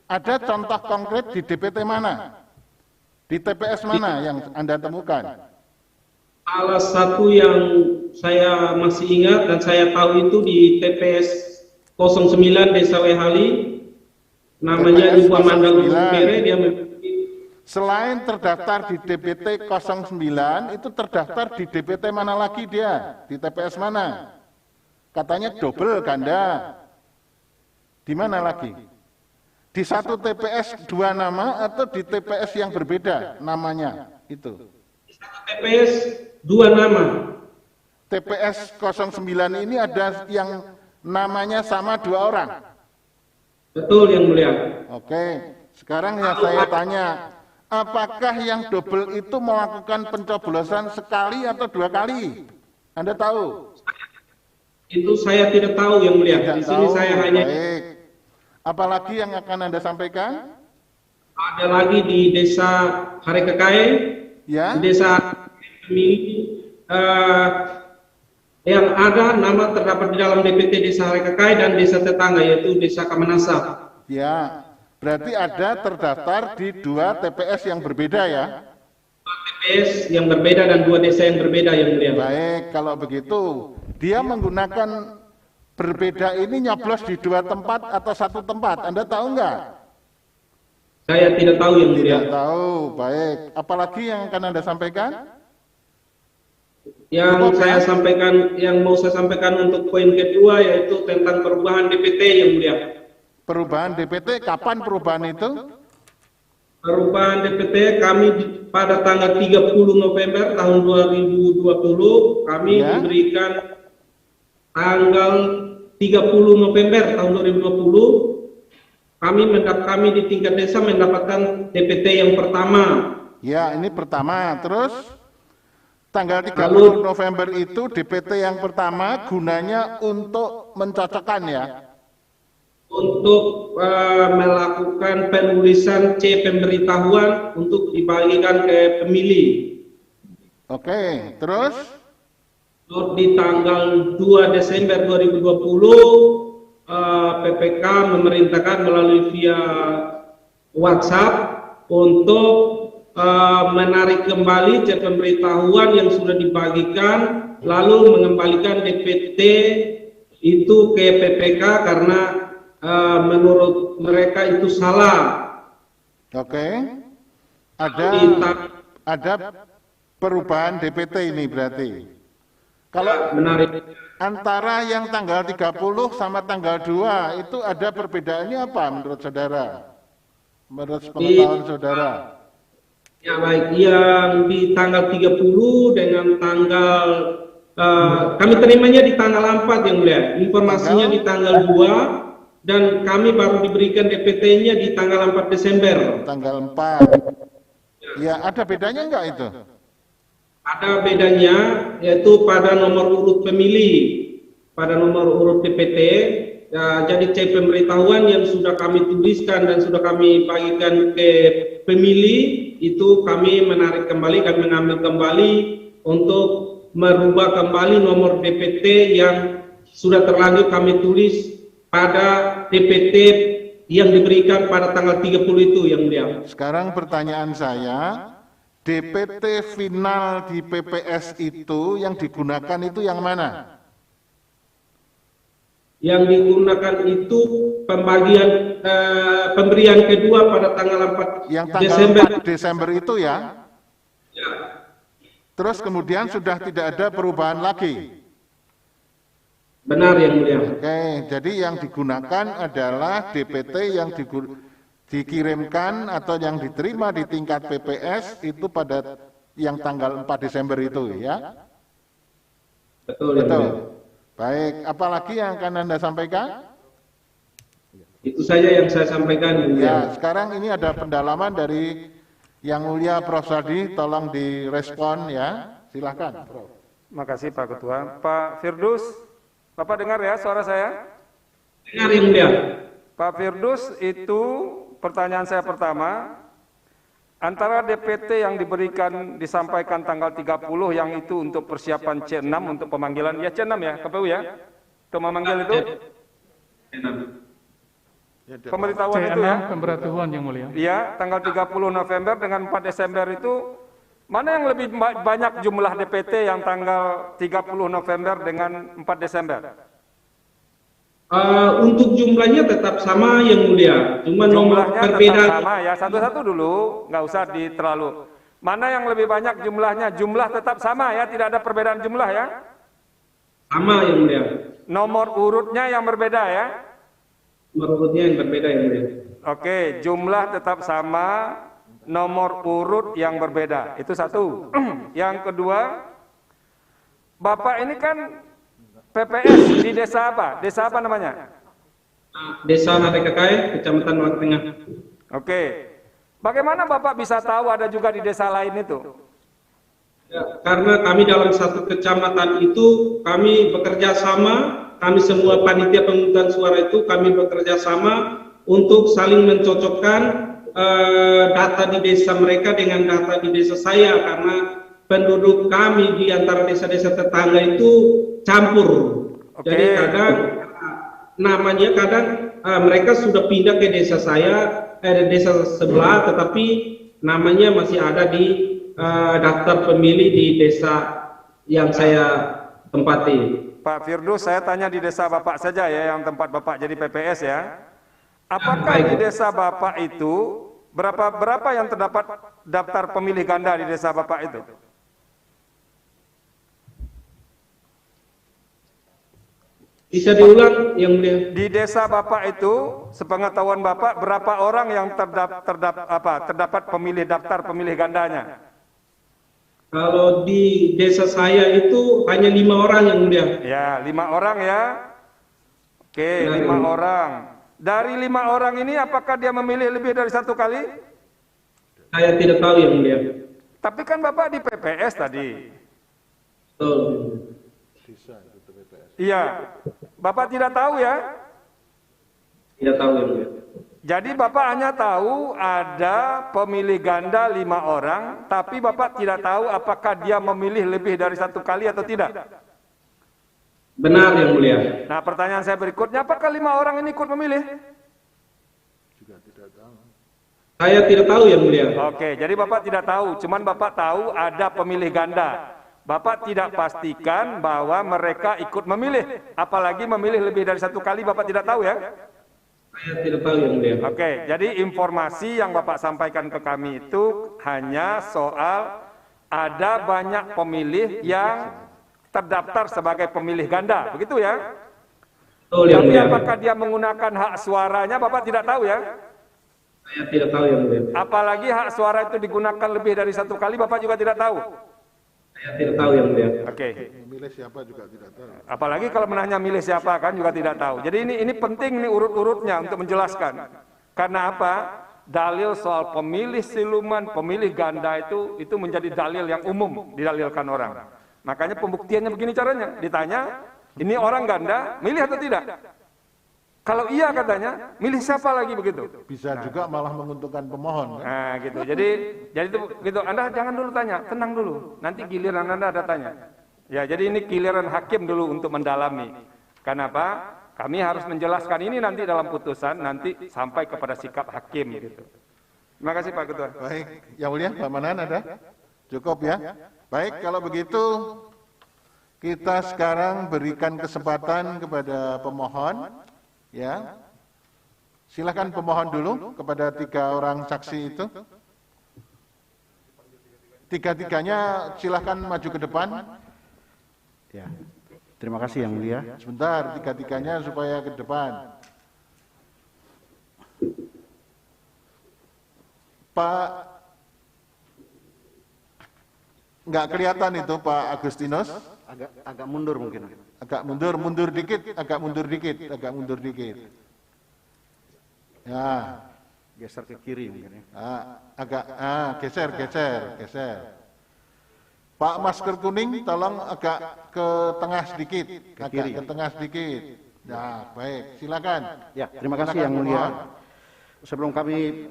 Ada contoh konkret di DPT mana? Di TPS mana yang Anda temukan? Salah satu yang saya masih ingat dan saya tahu itu di TPS 09 Desa Wehali, namanya Ibu Amanda Lumere. Dia selain terdaftar di DPT 09, itu terdaftar di DPT mana lagi dia? Di TPS mana? Katanya double ganda. Di mana lagi? Di satu TPS 2 nama atau di TPS yang berbeda namanya itu? TPS 2 nama. TPS 09 ini ada yang namanya sama 2 orang. Betul yang mulia. Oke, sekarang yang saya tanya, apakah yang double itu melakukan pencoblosan sekali atau 2 kali? Anda tahu? Itu saya tidak tahu yang mulia. Tidak Di sini tahu. saya hanya Baik. Apalagi yang akan Anda sampaikan? ada lagi di desa Harekekai, Ya. di desa yang ada nama terdapat di dalam DPT desa Harekekai dan desa tetangga yaitu desa Kamanasa. Ya. Berarti ada terdaftar di 2 TPS yang berbeda ya? TPS yang berbeda dan 2 desa yang berbeda yang mulia. Baik, kalau begitu dia menggunakan berbeda ini nyoblos di 2 tempat atau 1 tempat. Anda tahu nggak? Saya tidak tahu yang mulia. Tidak tahu. Baik. Apalagi yang akan Anda sampaikan? Yang saya sampaikan, yang mau saya sampaikan untuk poin kedua yaitu tentang perubahan DPT yang mulia. Perubahan DPT, kapan perubahan itu? Perubahan DPT kami pada tanggal 30 November tahun 2020 kami diberikan tanggal 30 November tahun 2020 kami di tingkat desa mendapatkan DPT yang pertama. Ya, ini pertama. Terus tanggal 30 November itu DPT yang pertama gunanya untuk mencocokkan ya? Untuk melakukan penulisan C pemberitahuan untuk dibagikan ke pemilih. Oke, terus? Di tanggal 2 Desember 2020 PPK memerintahkan melalui via WhatsApp untuk menarik kembali C pemberitahuan yang sudah dibagikan lalu mengembalikan DPT itu ke PPK karena menurut mereka itu salah. Oke. Ada perubahan DPT ini berarti. Kalau menarik antara yang tanggal 30 sama tanggal 2 itu ada perbedaannya apa menurut saudara? Menurut pengetahuan saudara? Ya baik, yang di tanggal 30 dengan tanggal kami terimanya di tanggal 4 yang mulia. Informasinya di tanggal 2 dan kami baru diberikan DPT-nya di tanggal 4 Desember. Tanggal 4. Ya, ada bedanya enggak itu? Ada bedanya, yaitu pada nomor urut pemilih, pada nomor urut DPT. Ya, jadi C pemberitahuan yang sudah kami tuliskan dan sudah kami bagikan ke pemilih, itu kami menarik kembali, kami mengambil kembali untuk merubah kembali nomor DPT yang sudah terlanjur kami tulis pada DPT yang diberikan pada tanggal 30 itu yang mulia. Sekarang pertanyaan saya, DPT final di PPS itu yang digunakan itu yang mana? Yang digunakan itu pemberian kedua pada tanggal 4 yang tanggal Desember. 4 Desember itu ya? Ya. Terus kemudian sudah tidak ada perubahan lagi? Benar yang mulia. Oke, jadi yang digunakan adalah DPT yang dikirimkan atau yang diterima di tingkat PPS itu pada yang tanggal 4 Desember itu ya? Betul. Betul. Baik, apalagi yang akan Anda sampaikan? Itu saja yang saya sampaikan yang mulia. Ya, sekarang ini ada pendalaman dari Yang Mulia Prof. Sadi, tolong direspon ya. Silahkan, Prof. Makasih Pak Ketua. Pak Firdus, Bapak dengar ya suara saya? Dengar yang mulia. Pak Firdus, itu pertanyaan saya pertama, antara DPT yang diberikan disampaikan tanggal 30 yang itu untuk persiapan C6 untuk pemanggilan, ya C6 ya, KPU ya, untuk memanggil itu? Pemberitahuan itu ya? Pemberitahuan yang mulia. Iya, tanggal 30 November dengan 4 Desember itu, mana yang lebih banyak jumlah DPT yang tanggal 30 November dengan 4 Desember? Untuk jumlahnya tetap sama yang mulia, cuma nomor Jumlahnya berbeda. tetap sama ya, satu-satu dulu, nggak usah terlalu. Mana yang lebih banyak jumlahnya? Jumlah tetap sama ya, tidak ada perbedaan jumlah ya? Sama yang mulia. Nomor urutnya yang berbeda ya? Nomor urutnya yang berbeda yang mulia. Oke, jumlah tetap sama, nomor urut yang berbeda. Itu satu. Yang kedua, Bapak ini kan PPS di desa apa? Desa apa namanya? Desa Narekekai, Kecamatan Malang Tengah. Oke. Bagaimana Bapak bisa tahu ada juga di desa lain itu? Ya, karena kami dalam satu kecamatan itu kami bekerja sama, kami semua panitia pemungutan suara itu kami bekerja sama untuk saling mencocokkan data di desa mereka dengan data di desa saya, karena penduduk kami di antara desa-desa tetangga itu campur. Jadi kadang namanya mereka sudah pindah ke desa saya, desa sebelah, tetapi namanya masih ada di daftar pemilih di desa yang saya tempati. Pak Firdaus, saya tanya di desa Bapak saja ya, yang tempat Bapak jadi PPS ya. Apakah di desa Bapak itu berapa yang terdapat daftar pemilih ganda di desa Bapak itu? Bisa diulang yang mulia? Di desa Bapak itu, sepengetahuan Bapak, berapa orang yang terdapat pemilih daftar pemilih gandanya? Kalau di desa saya itu hanya 5 orang yang mulia. Ya, 5 orang ya. Oke, 5 orang. Dari 5 orang ini apakah dia memilih lebih dari 1 kali? Saya tidak tahu yang mulia. Tapi kan Bapak di PPS tadi. Iya. Bapak tidak tahu ya? Tidak tahu yang mulia. Jadi Bapak hanya tahu ada pemilih ganda 5 orang, tapi Bapak tidak tahu apakah dia memilih lebih dari 1 kali atau tidak. Benar yang mulia. Nah, pertanyaan saya berikutnya, apakah 5 orang ini ikut memilih? Saya tidak tahu yang mulia. Oke, jadi Bapak tidak tahu, cuman Bapak tahu ada pemilih ganda. Bapak tidak pastikan bahwa mereka ikut memilih, apalagi memilih lebih dari 1 kali, Bapak tidak tahu ya? Saya tidak tahu yang mulia. Oke, jadi informasi yang Bapak sampaikan ke kami itu hanya soal ada banyak pemilih yang terdaftar sebagai pemilih ganda, begitu ya? Tapi apakah dia menggunakan hak suaranya, Bapak tidak tahu ya? Saya tidak tahu yang mulia. Apalagi hak suara itu digunakan lebih dari 1 kali, Bapak juga tidak tahu? Saya tidak tahu yang mulia. Oke. Milih siapa juga tidak tahu. Apalagi kalau menanya milih siapa kan juga tidak tahu. Jadi ini penting nih urut-urutnya untuk menjelaskan. Karena apa? Dalil soal pemilih siluman, pemilih ganda itu menjadi dalil yang umum didalilkan orang. Makanya pembuktiannya begini caranya. Ditanya, ini orang ganda, milih atau tidak? Kalau iya katanya, milih siapa lagi begitu? Bisa juga malah menguntungkan pemohon. Kan? Nah gitu. Jadi itu gitu. Anda jangan dulu tanya, tenang dulu. Nanti giliran Anda ada tanya. Ya, jadi ini giliran hakim dulu untuk mendalami. Kenapa? Kami harus menjelaskan ini nanti dalam putusan, nanti sampai kepada sikap hakim gitu. Terima kasih Pak Ketua. Baik, yang mulia Pak Manan ada? Cukup ya? Baik, kalau begitu kita sekarang berikan kesempatan kepada pemohon, ya. Silakan pemohon dulu kepada 3 orang saksi itu. 3-tiganya silakan maju ke depan. Ya. Terima kasih yang mulia. Sebentar, 3-tiganya supaya ke depan. Pak, nggak kelihatan itu Pak Agustinus. Agak mundur mungkin. Agak mundur dikit, agak mundur dikit. Ya, Geser ke kiri mungkin ya. geser. Pak masker kuning tolong agak ke tengah sedikit, kiri. ke tengah sedikit. Nah, baik, silakan. Ya, terima kasih yang mulia. Sebelum kami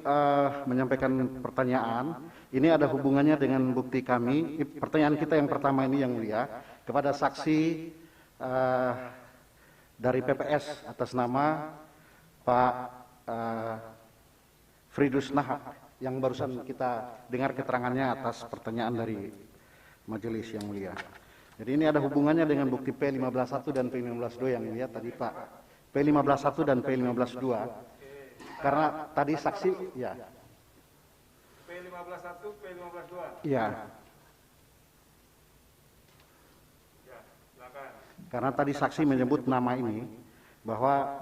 menyampaikan pertanyaan, ini ada hubungannya dengan bukti kami. Pertanyaan kita yang pertama ini yang mulia, kepada saksi dari PPS atas nama Pak Firdaus Nahak, yang barusan kita dengar keterangannya atas pertanyaan dari majelis yang mulia. Jadi ini ada hubungannya dengan bukti P15.1 dan P15.2 yang mulia tadi Pak. P15.1 dan P15.2. Karena tadi saksi ya. P15.1, P15.2. Iya. Ya, silakan. Karena tadi saksi menyebut nama ini bahwa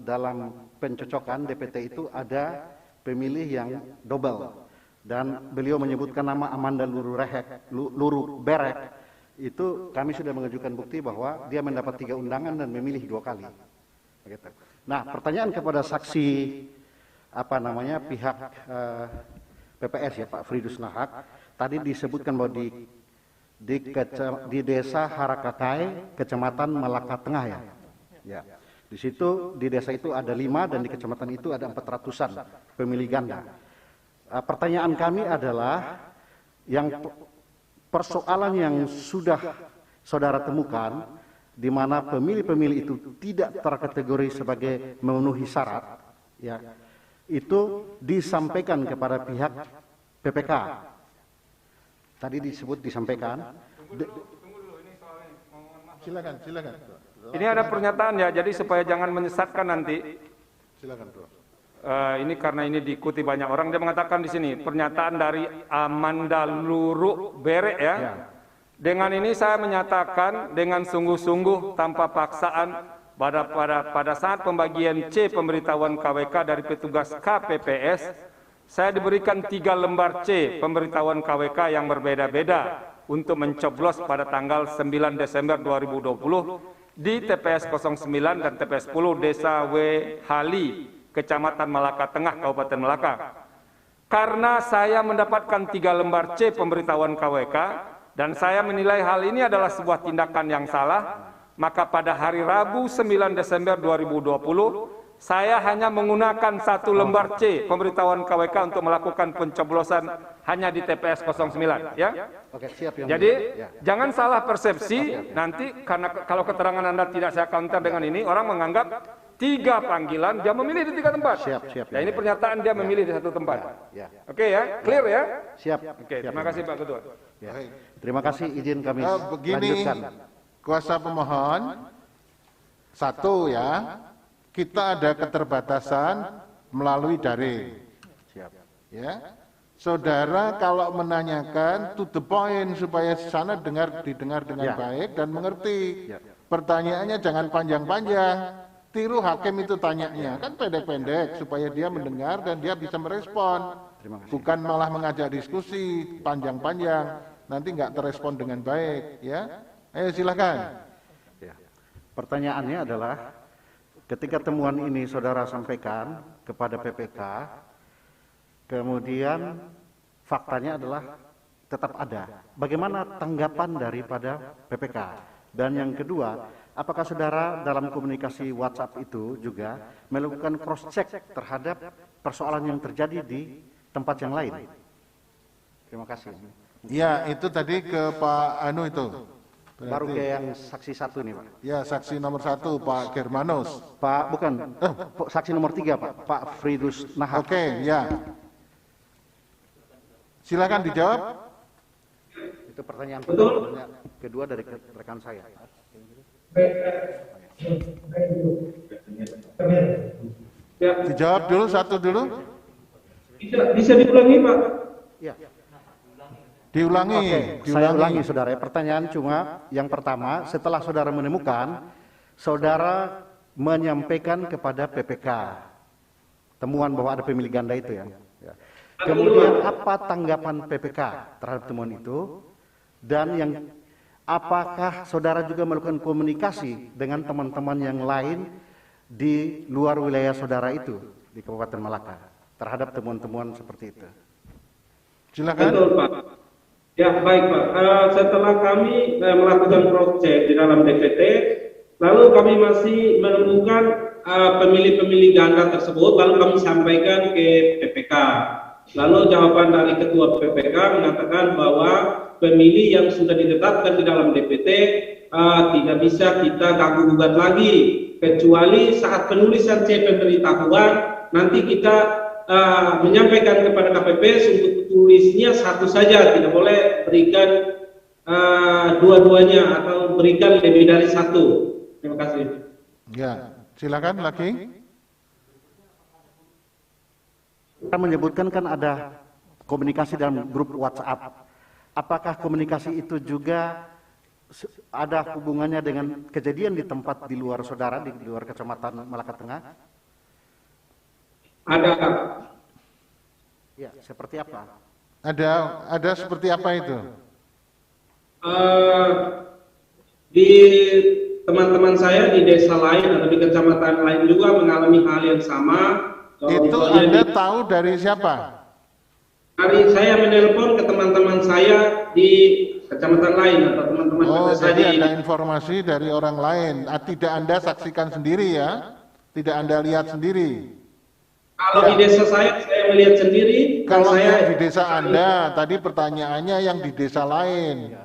dalam pencocokan DPT itu ada pemilih yang double. Dan beliau menyebutkan nama Amanda Luru Berek, itu kami sudah mengajukan bukti bahwa dia mendapat 3 undangan dan memilih 2 kali. Begitu. Nah, pertanyaan kepada saksi pihak PPS ya Pak Fridus Nahak, tadi disebutkan bahwa di desa Harakakai, Kecamatan Malaka Tengah ya. Ya. Di situ di desa itu ada 5 dan di kecamatan itu ada 400-an pemilih ganda. Pertanyaan kami adalah yang persoalan yang sudah saudara temukan di mana pemilih-pemilih itu tidak terkategori sebagai memenuhi syarat, ya, itu disampaikan kepada pihak PPK. Tadi disampaikan. Silakan. Ini ada pernyataan ya, jadi supaya jangan menyesatkan nanti. Silakan, Bro. Ini karena ini diikuti banyak orang, dia mengatakan di sini pernyataan dari Amanda Luru Bere ya. Dengan ini saya menyatakan dengan sungguh-sungguh tanpa paksaan pada saat pembagian C pemberitahuan KWK dari petugas KPPS, saya diberikan 3 lembar C pemberitahuan KWK yang berbeda-beda untuk mencoblos pada tanggal 9 Desember 2020 di TPS 09 dan TPS 10 Desa W. Hali, Kecamatan Malaka Tengah, Kabupaten Malaka. Karena saya mendapatkan 3 lembar C pemberitahuan KWK dan saya menilai hal ini adalah sebuah tindakan yang salah, maka pada hari Rabu 9 Desember 2020 saya hanya menggunakan 1 lembar C pemberitahuan KWK untuk melakukan pencoblosan hanya di TPS 09 ya. Oke, siap yang Jadi ya. jangan salah persepsi nanti, karena kalau keterangan Anda tidak saya counter dengan ini, orang menganggap 3 panggilan dia memilih di 3 tempat. Siap. Ya, ini pernyataan dia memilih di 1 tempat. Ya. Oke ya, clear ya? Siap. Oke, terima kasih Pak Ketua. Ya. Terima kasih, izin kami Begini, lanjutkan. kuasa pemohon, 1 ya, kita ada keterbatasan melalui daring. Siap. Ya, saudara kalau menanyakan to the point supaya sana didengar dengan baik dan mengerti. Pertanyaannya jangan panjang-panjang. Tiru hakim itu tanyanya, kan pendek-pendek supaya dia mendengar dan dia bisa merespon. Bukan malah mengajak diskusi panjang-panjang, nanti nggak terespon dengan baik. Ya, ayo silakan. Ya. Pertanyaannya adalah, ketika temuan ini saudara sampaikan kepada PPK, kemudian faktanya adalah tetap ada. Bagaimana tanggapan daripada PPK? Dan yang kedua, apakah saudara dalam komunikasi WhatsApp itu juga melakukan cross check terhadap persoalan yang terjadi di tempat yang lain? Terima kasih. Ya, itu tadi ke Pak Anu itu. Baru ke yang saksi 1 nih, Pak. Ya, saksi nomor 1 Pak Germanus. Pak, bukan. Saksi nomor 3, Pak Fridus Nahak. Oke, ya. Silakan dijawab. Itu pertanyaan kedua dari rekan saya. Dijawab dulu, 1 dulu. Bisa diulangi, Pak? Ya. Diulangi. Oke, saya ulangi saudara. Pertanyaan cuma yang pertama, setelah saudara menemukan, saudara menyampaikan kepada PPK temuan bahwa ada pemilih ganda itu ya. Kemudian apa tanggapan PPK terhadap temuan itu? Dan yang apakah saudara juga melakukan komunikasi dengan teman-teman yang lain di luar wilayah saudara itu di Kabupaten Malaka terhadap temuan-temuan seperti itu? Silakan. Betul, Pak. Ya, baik, Pak. Setelah kami melakukan cross check di dalam DPT, lalu kami masih menemukan pemilih-pemilih ganda tersebut, lalu kami sampaikan ke PPK. Lalu jawaban dari Ketua PPK mengatakan bahwa pemilih yang sudah ditetapkan di dalam DPT tidak bisa kita ganggu-gugat lagi, kecuali saat penulisan C pemberitahuan nanti kita menyampaikan kepada KPPS untuk tulisnya 1 saja, tidak boleh berikan dua-duanya atau berikan lebih dari 1. Terima kasih. Ya, silakan lagi. Kita menyebutkan kan ada komunikasi dalam grup WhatsApp. Apakah komunikasi itu juga ada hubungannya dengan kejadian di tempat di luar saudara, di luar Kecamatan Malaka Tengah? Ada. Ya, seperti apa? Ada seperti apa itu? Di teman-teman saya di desa lain atau di kecamatan lain juga mengalami hal yang sama. Itu Anda tahu dari siapa? Hari saya menelpon ke teman-teman saya di kecamatan lain atau teman-teman saya jadi di... ada informasi dari orang lain. Tidak Anda saksikan sendiri ya? Tidak Anda lihat sendiri? Kalau di desa saya melihat sendiri. Kalau saya yang di desa Anda, tadi pertanyaannya yang di desa lain.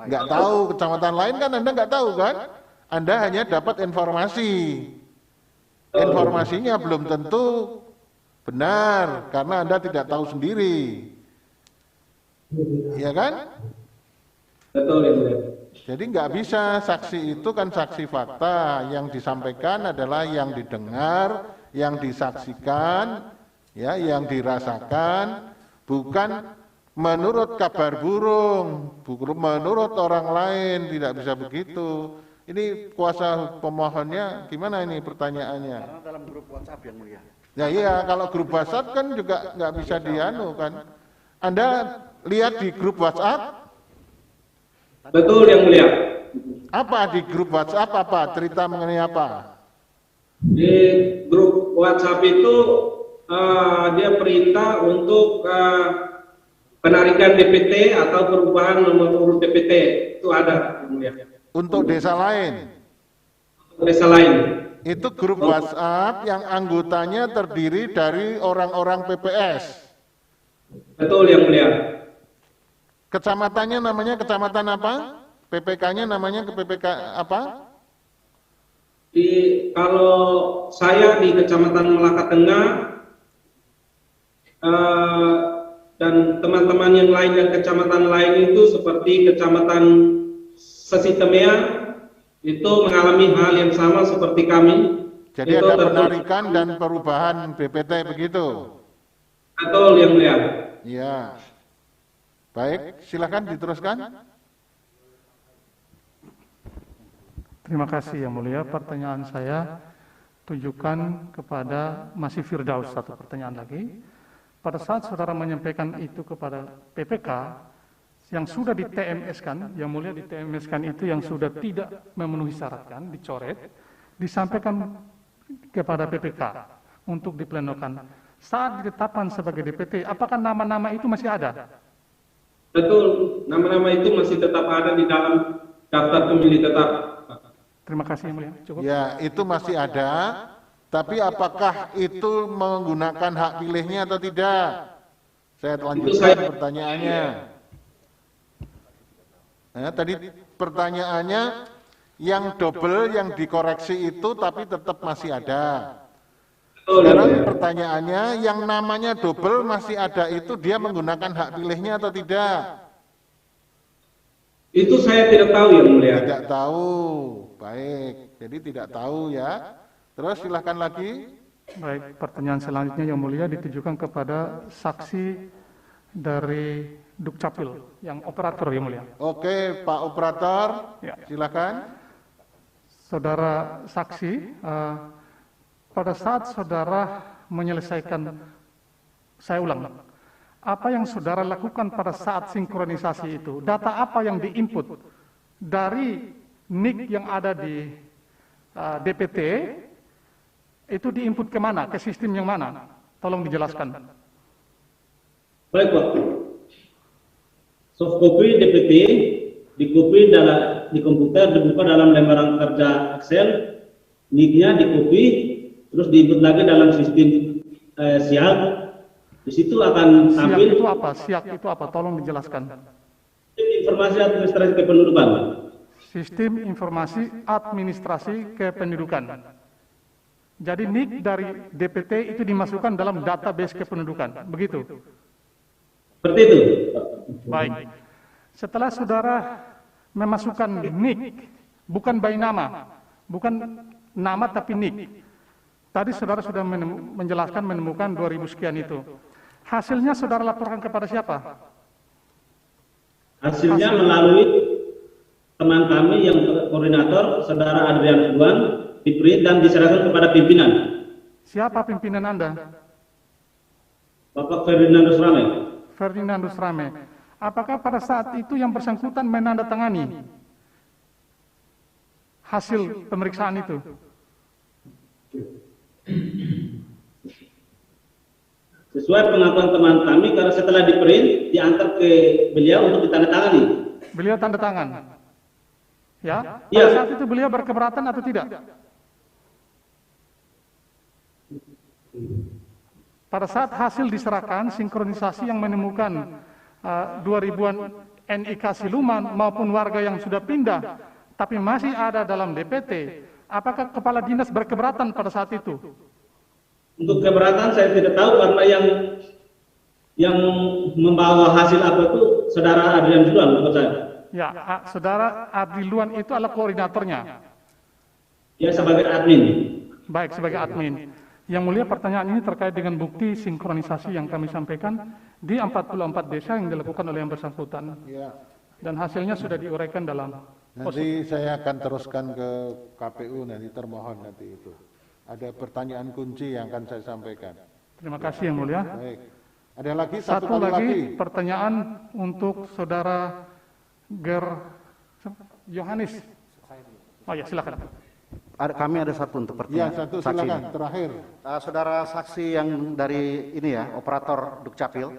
Nggak tahu, kecamatan lain kan Anda nggak tahu kan? Anda hanya dapat informasi. Informasinya belum tentu benar, karena Anda tidak tahu sendiri. Iya kan? Betul, ya. Jadi nggak bisa, saksi itu kan saksi fakta. Yang disampaikan adalah yang didengar, yang disaksikan, ya, yang dirasakan, bukan menurut kabar burung, menurut orang lain, tidak bisa begitu. Ini kuasa pemohonnya gimana ini pertanyaannya? Karena dalam grup WhatsApp yang mulia. Ya iya, kalau grup WhatsApp kan juga nggak bisa dianu kan. Anda lihat di grup WhatsApp? Betul yang mulia. Apa di grup WhatsApp, apa? Cerita mengenai apa? Di grup WhatsApp itu dia perintah untuk penarikan DPT atau perubahan nomor urut DPT. Itu ada yang mulia. Untuk desa lain? Untuk desa lain. Itu grup WhatsApp yang anggotanya terdiri dari orang-orang PPS. Betul yang mulia. Kecamatannya namanya kecamatan apa? PPK-nya namanya PPK apa? Kalau saya di Kecamatan Melaka Tengah dan teman-teman yang lain dan kecamatan lain itu seperti Kecamatan Sesitemea itu mengalami hal yang sama seperti kami. Jadi itu ada penarikan dan perubahan BPT begitu? Betul yang mulia. Iya. Baik, silakan diteruskan. Terima kasih yang mulia. Pertanyaan saya tujukan kepada masih Firdaus, satu pertanyaan lagi. Pada saat saudara menyampaikan itu kepada PPK yang sudah di TMS-kan, yang mulia di TMS-kan itu yang sudah tidak memenuhi syarat kan, dicoret, disampaikan kepada PPK untuk diplenokan. Saat ditetapkan sebagai DPT, apakah nama-nama itu masih ada? Betul, nama-nama itu masih tetap ada di dalam daftar pemilih tetap. Terima kasih yang mulia. Cukup. Ya, itu masih ada. Tapi apakah itu menggunakan hak pilihnya atau tidak? Saya lanjutkan pertanyaannya. Nah, tadi pertanyaannya yang double yang dikoreksi itu tapi tetap masih ada. Sekarang pertanyaannya yang namanya double masih ada itu dia menggunakan hak pilihnya atau tidak? Itu saya tidak tahu yang mulia. Tidak tahu. Baik, jadi tidak tahu ya. Terus silahkan lagi. Baik, pertanyaan selanjutnya yang mulia ditujukan kepada saksi dari Dukcapil, yang operator yang mulia. Oke, Pak Operator, ya. Silakan. Saudara saksi, pada saat saudara menyelesaikan, saya ulang, apa yang saudara lakukan pada saat sinkronisasi itu? Data apa yang diinput dari NIK yang ada di DPT, itu diinput kemana? Ke sistem yang mana? Tolong dijelaskan. Baik Pak. Soft copy DPT dikopi di komputer, dibuka dalam lembaran kerja Excel, NIK-nya dikopi, terus diinput lagi dalam sistem SIAG. Di situ akan tampil. SIAG itu apa? SIAG itu apa? Tolong dijelaskan. Informasi administrasi kependudukan. Sistem informasi administrasi kependudukan. Jadi NIK dari DPT itu dimasukkan dalam database kependudukan, begitu? Seperti itu. Baik. Setelah saudara memasukkan NIK, bukan by nama, bukan nama tapi NIK. Tadi saudara sudah menjelaskan menemukan 2000 sekian itu. Hasilnya saudara laporkan kepada siapa? Hasilnya melalui teman kami yang koordinator, saudara Adrian Juan, diprint dan diserahkan kepada pimpinan. Siapa pimpinan Anda? Bapak Ferdinandus Rame. Ferdinandus Rame. Apakah pada saat itu yang bersangkutan menandatangani? hasil pemeriksaan itu? Sesuai pengakuan teman kami, karena setelah di-print, diantar ke beliau untuk ditandatangani. Beliau tanda tangan. Ya? Iya. Pada saat itu beliau berkeberatan atau tidak? Pada saat hasil diserahkan, sinkronisasi yang menemukan 2000-an NIK siluman maupun warga yang sudah pindah, tapi masih ada dalam DPT, apakah kepala dinas berkeberatan pada saat itu? Untuk keberatan saya tidak tahu, karena yang membawa hasil apa itu saudara Adrian Juan, bukan saya. Ya, saudara Adriluan itu adalah koordinatornya. Ya, sebagai admin. Baik, sebagai admin. Yang mulia, pertanyaan ini terkait dengan bukti sinkronisasi yang kami sampaikan di 44 desa yang dilakukan oleh yang bersangkutan. Ya. Dan hasilnya sudah diuraikan dalam. Nanti saya akan teruskan ke KPU, nanti termohon nanti itu. Ada pertanyaan kunci yang akan saya sampaikan. Terima kasih yang mulia. Baik. Ada lagi Satu kali lagi pertanyaan untuk saudara Yohanes. Oh ya, silakan. Kami ada satu untuk Ya, pertanyaan. satu saksi silakan ini. terakhir. Saudara saksi yang dari ini ya, operator Dukcapil.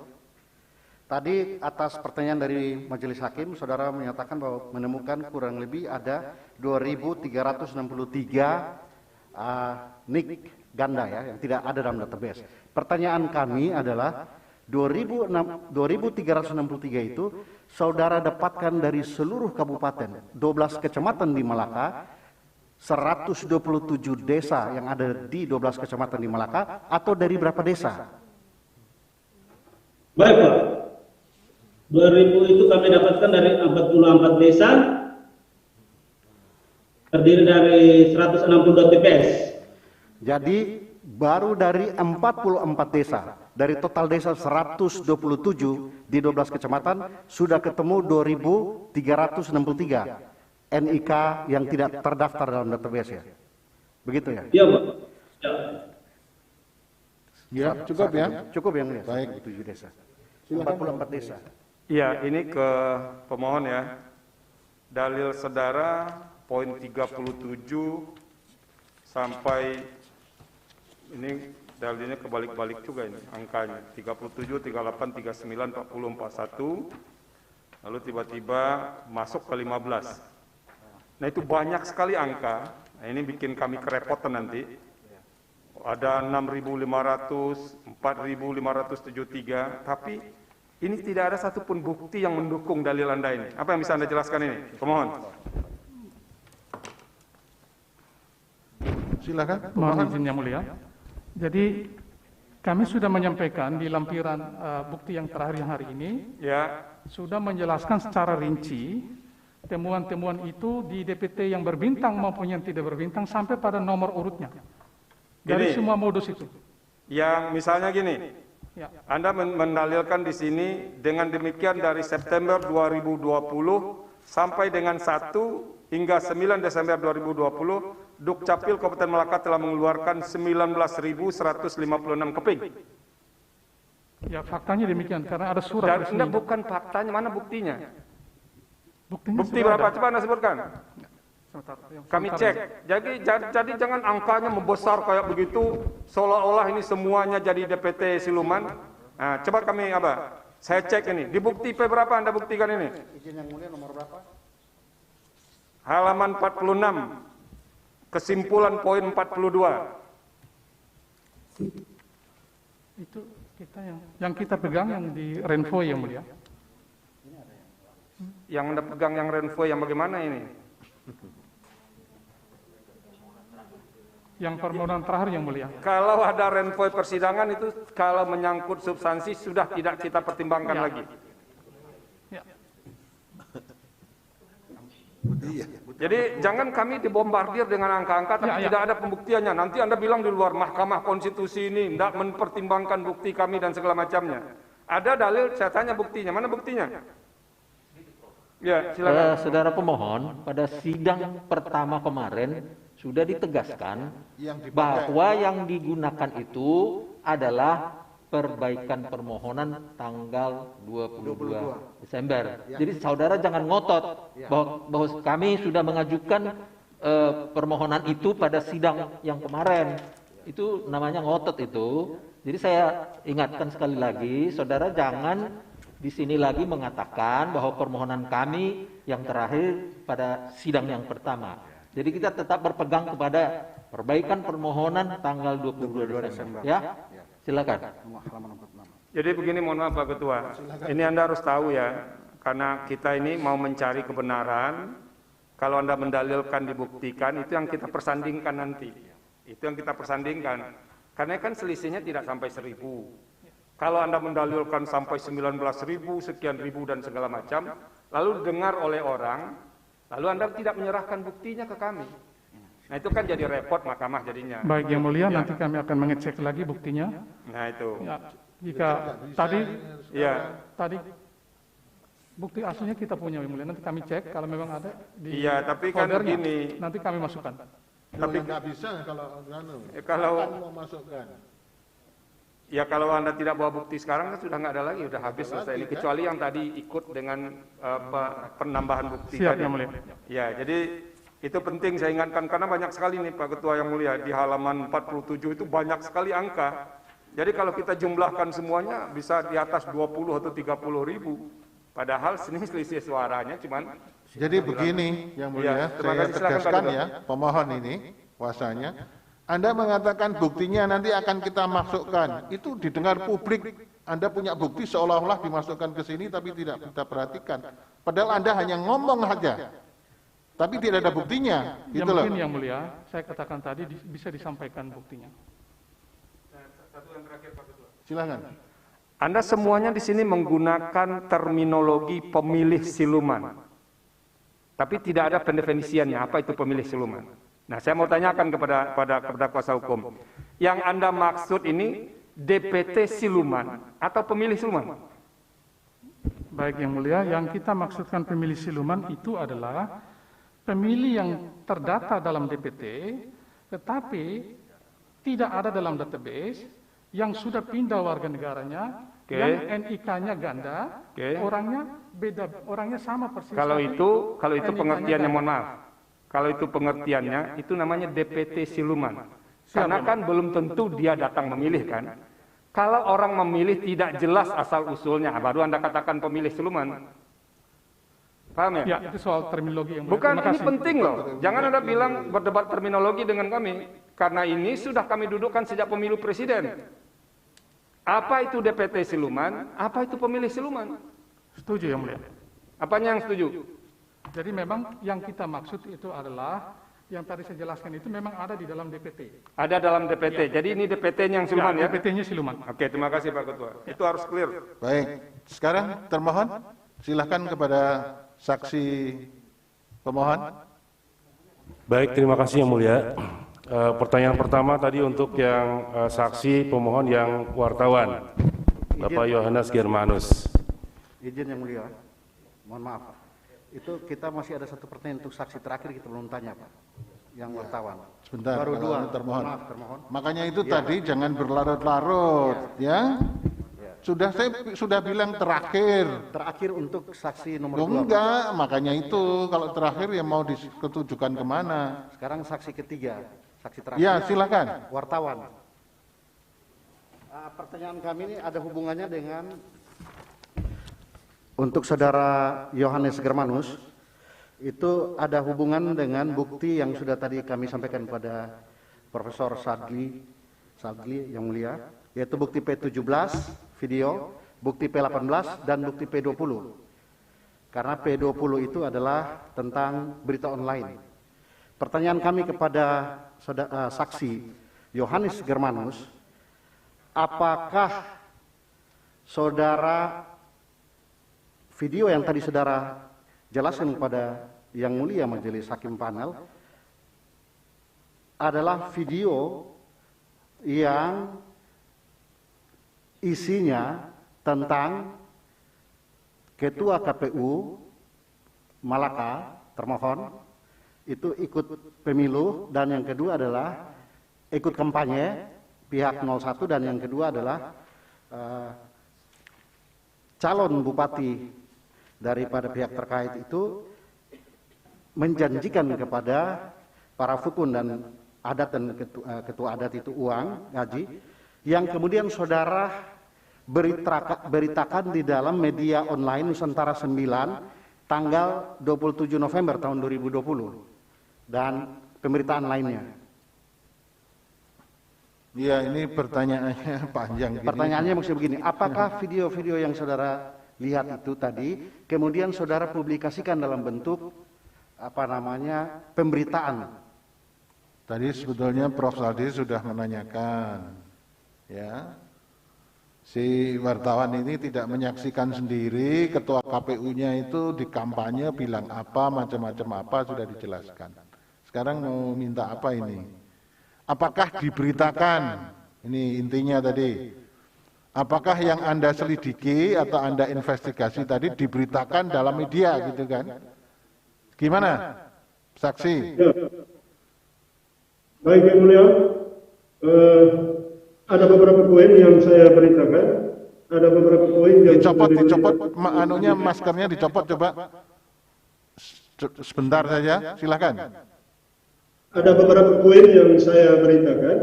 Tadi atas pertanyaan dari majelis hakim, saudara menyatakan bahwa menemukan kurang lebih ada 2.363 NIK ganda ya, yang tidak ada dalam database. Pertanyaan kami adalah 2.363 itu saudara dapatkan dari seluruh kabupaten, 12 kecamatan di Malaka, 127 desa yang ada di 12 kecamatan di Malaka, atau dari berapa desa? Baik Pak, 2000 itu kami dapatkan dari 44 desa, terdiri dari 162 TPS. Jadi baru dari 44 desa, dari total desa 127 di 12 kecamatan, sudah ketemu 2.363 NIK yang tidak terdaftar dalam database ya? Begitu ya? Iya Pak. Ya, cukup ya. Cukup yang mulia. Baik. 7 desa. Silakan. 44 desa. Iya, ini ke pemohon ya. Dalil saudara poin 37 sampai ini dalilnya kebalik-balik juga ini angkanya. 37, 38, 39, 40, 41. Lalu tiba-tiba masuk ke 15. Nah, itu banyak sekali angka. Nah, ini bikin kami kerepotan nanti. Ada 6.500, 4.573, tapi ini tidak ada satupun bukti yang mendukung dalil Anda ini. Apa yang bisa Anda jelaskan ini? Pemohon. Silakan. Mohon izin yang mulia. Jadi kami sudah menyampaikan di lampiran bukti yang terakhir yang hari ini, Ya, sudah menjelaskan secara rinci temuan-temuan itu di DPT yang berbintang maupun yang tidak berbintang sampai pada nomor urutnya. Dari Gini. semua modus itu. yang misalnya gini, Ya. Anda mendalilkan di sini dengan demikian dari September 2020 sampai dengan 1 hingga 9 Desember 2020, Dukcapil Kabupaten Malaka telah mengeluarkan 19.156 keping. Ya, faktanya demikian karena ada surat Dan resmi. Anda bukan faktanya, mana buktinya? Buktinya Bukti sudah berapa? ada. Coba Anda sebutkan. Kami cek. Jadi jangan angkanya membesar kayak begitu, seolah-olah ini semuanya jadi DPT siluman. Nah, coba kami saya cek ini. Di bukti P berapa Anda buktikan ini? Izin yang mulia nomor berapa? Halaman 46. Kesimpulan poin 42. Itu kita yang kita pegang yang di Renvo yang mulia. Yang Anda pegang yang Renvo yang bagaimana ini? Yang permohonan terakhir yang mulia. Kalau ada Renvo persidangan itu kalau menyangkut substansi sudah tidak kita pertimbangkan lagi. Ya. Jadi jangan kami dibombardir dengan angka-angka tapi tidak ada pembuktiannya. Nanti Anda bilang di luar Mahkamah Konstitusi ini tidak mempertimbangkan bukti kami dan segala macamnya. Ada dalil, saya tanya buktinya. Mana buktinya? Ya, silakan. Saudara pemohon, pada sidang pertama kemarin sudah ditegaskan bahwa yang digunakan itu adalah perbaikan permohonan tanggal 22 Desember. Jadi saudara jangan ngotot bahwa kami sudah mengajukan permohonan itu pada sidang yang kemarin. Itu namanya ngotot itu. Jadi saya ingatkan sekali lagi, saudara jangan di sini lagi mengatakan bahwa permohonan kami yang terakhir pada sidang yang pertama. Jadi kita tetap berpegang kepada perbaikan permohonan tanggal 22 Desember. Ya, silakan. Jadi begini, mohon maaf Pak Ketua, ini Anda harus tahu ya, karena kita ini mau mencari kebenaran. Kalau Anda mendalilkan, dibuktikan, itu yang kita persandingkan nanti. Itu yang kita persandingkan. Karena kan selisihnya tidak sampai 1.000. Kalau Anda mendalilkan sampai 19.000, sekian ribu dan segala macam, lalu dengar oleh orang, lalu Anda tidak menyerahkan buktinya ke kami. Nah itu kan jadi repot mahkamah jadinya. Baik Yang Mulia, nanti kami akan mengecek lagi buktinya. Nah itu. Ya, jika tadi bukti aslinya kita punya Yang Mulia, nanti kami cek kalau memang ada di tapi kan foldernya, begini. nanti kami masukkan. Tapi nggak bisa kalau kalau mau masukkan. Ya kalau Anda tidak bawa bukti sekarang kan sudah nggak ada lagi, sudah habis selesai ini. Kecuali yang tadi ikut dengan penambahan bukti Siap, tadi. Yang Mulia. Ya, jadi itu penting saya ingatkan karena banyak sekali nih Pak Ketua Yang Mulia, di halaman 47 itu banyak sekali angka. Jadi kalau kita jumlahkan semuanya bisa di atas 20 atau 30 ribu. Padahal sini selisih suaranya cuman. Jadi begini Yang Mulia, saya tegaskan ya, pemohon ini kuasanya. Anda mengatakan buktinya nanti akan kita masukkan. Itu didengar publik. Anda punya bukti seolah-olah dimasukkan ke sini tapi tidak kita perhatikan. Padahal Anda hanya ngomong saja. Tapi tidak ada buktinya. Ya, gitu loh. mungkin Yang Mulia, saya katakan tadi bisa disampaikan buktinya. Satu yang terakhir Pak Ketua. Silakan. Anda semuanya di sini menggunakan terminologi pemilih siluman. Tapi tidak ada pendefinisiannya apa itu pemilih siluman. Nah, saya mau tanyakan kepada kuasa hukum. Yang Anda maksud ini DPT siluman atau pemilih siluman? Baik Yang Mulia, yang kita maksudkan pemilih siluman itu adalah pemilih yang terdata dalam DPT, tetapi tidak ada dalam database, yang sudah pindah warga negaranya, yang NIK-nya ganda, orangnya sama persis. Kalau itu pengertiannya, mohon maaf. Kalau itu pengertiannya, itu namanya DPT siluman. Karena kan belum tentu dia datang memilih kan. Kalau orang memilih tidak jelas asal usulnya, baru Anda katakan pemilih siluman. Paham ya? Ya, itu soal terminologi yang bukan, ini penting loh. Jangan Anda bilang berdebat terminologi dengan kami. Karena ini sudah kami dudukkan sejak pemilu presiden. Apa itu DPT siluman? Apa itu pemilih siluman? Setuju Yang Mulia. Apanya yang setuju? Jadi memang yang kita maksud itu adalah yang tadi saya jelaskan itu memang ada di dalam DPT. Ada dalam DPT. Jadi ini DPT-nya yang siluman ya? DPT-nya siluman. Oke, terima kasih Pak Ketua. Itu harus clear. Baik, sekarang termohon silakan kepada saksi pemohon. Baik, terima kasih Yang Mulia. Pertanyaan pertama tadi untuk yang saksi pemohon yang wartawan, Bapak Yohanes Germanus. Izin Yang Mulia, mohon maaf. Itu kita masih ada satu pertanyaan untuk saksi terakhir kita belum tanya Pak, yang wartawan. Sebentar, baru dua. Termohon. Maaf, termohon. Makanya itu tadi jangan berlarut-larut, ya. Saya sudah bilang terakhir. Terakhir untuk saksi nomor 2. Enggak, makanya itu kalau terakhir ya mau ditujukan kemana? Sekarang saksi ketiga, saksi terakhir. Ya, silakan. Wartawan. Pertanyaan kami ini ada hubungannya dengan untuk saudara Yohanes Germanus, itu ada hubungan dengan bukti yang sudah tadi kami sampaikan pada Profesor Sadli Yang Mulia, yaitu bukti P17 video, bukti P18 dan bukti P20. Karena P20 itu adalah tentang berita online. Pertanyaan kami kepada saksi Yohanes Germanus, apakah saudara video yang tadi saudara jelaskan kepada Yang Mulia Majelis Hakim Panel adalah video yang isinya tentang Ketua KPU Malaka, termohon, itu ikut pemilu, dan yang kedua adalah ikut kampanye pihak 01, dan yang kedua adalah calon bupati daripada pihak terkait itu menjanjikan kepada para fukun dan adat dan ketua adat itu uang, gaji, yang kemudian saudara beritakan di dalam media online Nusantara 9 tanggal 27 November tahun 2020 dan pemberitaan lainnya. Ya, ini pertanyaannya panjang. Pertanyaannya maksudnya begini, apakah video-video yang saudara lihat itu tadi kemudian saudara publikasikan dalam bentuk pemberitaan? Tadi sebetulnya Prof. Saldi sudah menanyakan, ya, si wartawan ini tidak menyaksikan sendiri, ketua KPU-nya itu di kampanye bilang apa, macam-macam apa sudah dijelaskan. Sekarang mau minta apa ini? Apakah diberitakan? Ini intinya tadi. Apakah yang Anda selidiki atau Anda investigasi tadi diberitakan dalam media gitu kan? Gimana? Saksi. Ya. Baik Yang Mulia, ada beberapa poin yang saya beritakan, ada beberapa poin yang dicopot, anunya maskernya dicopot coba. Sebentar saja, silakan. Ada beberapa poin yang saya beritakan,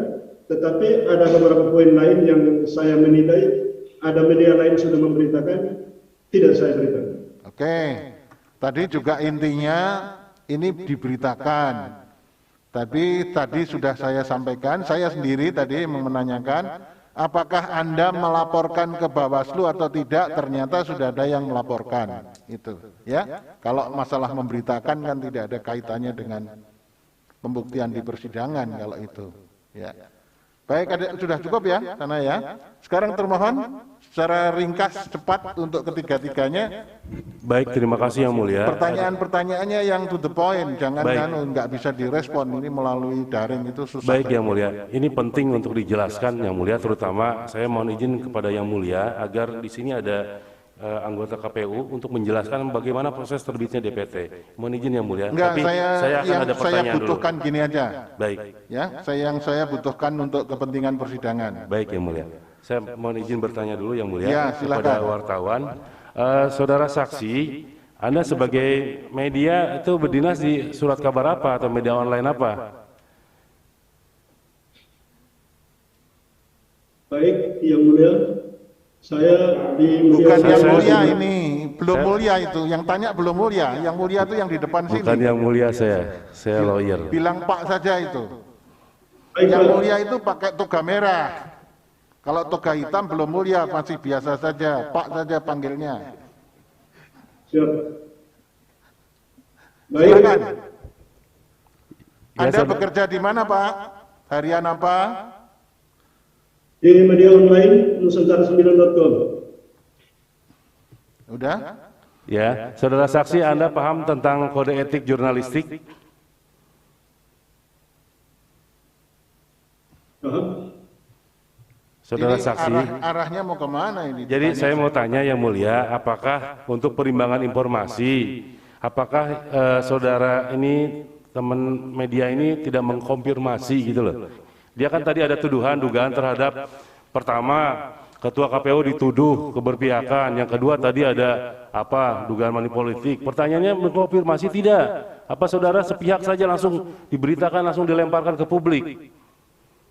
tetapi ada beberapa poin lain yang saya menilai ada media lain sudah memberitakan, tidak saya beritakan. Oke, tadi juga intinya ini diberitakan. Tapi tadi sudah saya sampaikan, saya sendiri tadi menanyakan, apakah Anda melaporkan ke Bawaslu atau tidak? Ternyata sudah ada yang melaporkan. Itu, ya. Kalau masalah memberitakan kan tidak ada kaitannya dengan pembuktian di persidangan kalau itu, ya. Baik, sudah cukup ya, sana ya. Sekarang termohon secara ringkas cepat untuk ketiga-tiganya. Baik, terima kasih Yang Mulia. Pertanyaan-pertanyaannya yang to the point, jangan nggak bisa direspon ini melalui daring itu susah. Baik Yang Mulia, ini penting untuk dijelaskan Yang Mulia, terutama saya mohon izin kepada Yang Mulia agar di sini ada anggota KPU untuk menjelaskan bagaimana proses terbitnya DPT. Mohon izin Yang Mulia. Enggak, tapi saya akan ada pertanyaan saya butuhkan dulu. Gini aja. Baik. Ya, saya butuhkan untuk kepentingan persidangan. Baik Yang Mulia. Saya mohon izin bertanya dulu Yang Mulia Ya, kepada wartawan. Saudara saksi, Anda sebagai media itu berdinas di surat kabar apa atau media online apa? Baik, Yang Mulia, saya di bukan Yang Mulia ini, belum mulia itu. Yang tanya belum mulia, Yang Mulia itu yang di depan sini. Bukan Yang Mulia saya lawyer. Bilang Pak saja itu. Yang Mulia itu pakai toga merah. Kalau toga hitam belum mulia, masih biasa saja, Pak saja panggilnya. Siap. Baik. Silakan. Anda bekerja di mana Pak? Harian apa? Di media online Nusantara9.com. Udah? Ya, saudara saksi, Anda paham tentang kode etik jurnalistik? Paham? Saudara Ini saksi. arahnya mau kemana ini? Jadi saya mau tanya Yang Mulia, apakah untuk perimbangan informasi, apakah saudara ini teman media ini tidak mengkonfirmasi gitu loh? Dia kan tadi ada tuduhan, dugaan terhadap pertama ketua KPU dituduh keberpihakan, yang kedua tadi ada apa dugaan manipolitik. Pertanyaannya mengkonfirmasi tidak? Apa saudara sepihak saja langsung diberitakan, langsung dilemparkan ke publik?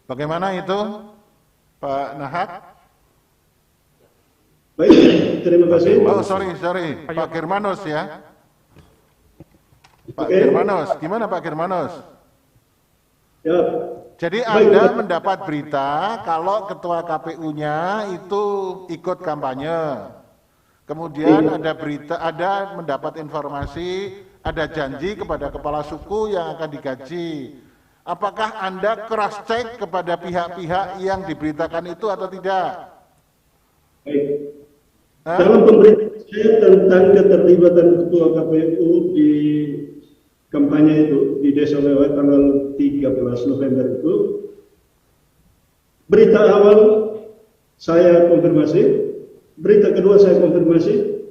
Bagaimana itu, Pak Nahak? Baik, terima kasih. Oh sorry, Pak Germanus ya. Pak Germanus, gimana Pak Germanus? Ya. Jadi Anda mendapat berita kalau ketua KPU-nya itu ikut kampanye. Kemudian ada berita, ada mendapat informasi, ada janji kepada kepala suku yang akan digaji. Apakah Anda cross check kepada pihak-pihak yang diberitakan itu atau tidak? Baik. Dalam pemberitaan saya tentang keterlibatan ketua KPU di kampanye itu di Desa Lewat tanggal 13 November itu, berita awal saya konfirmasi, berita kedua saya konfirmasi,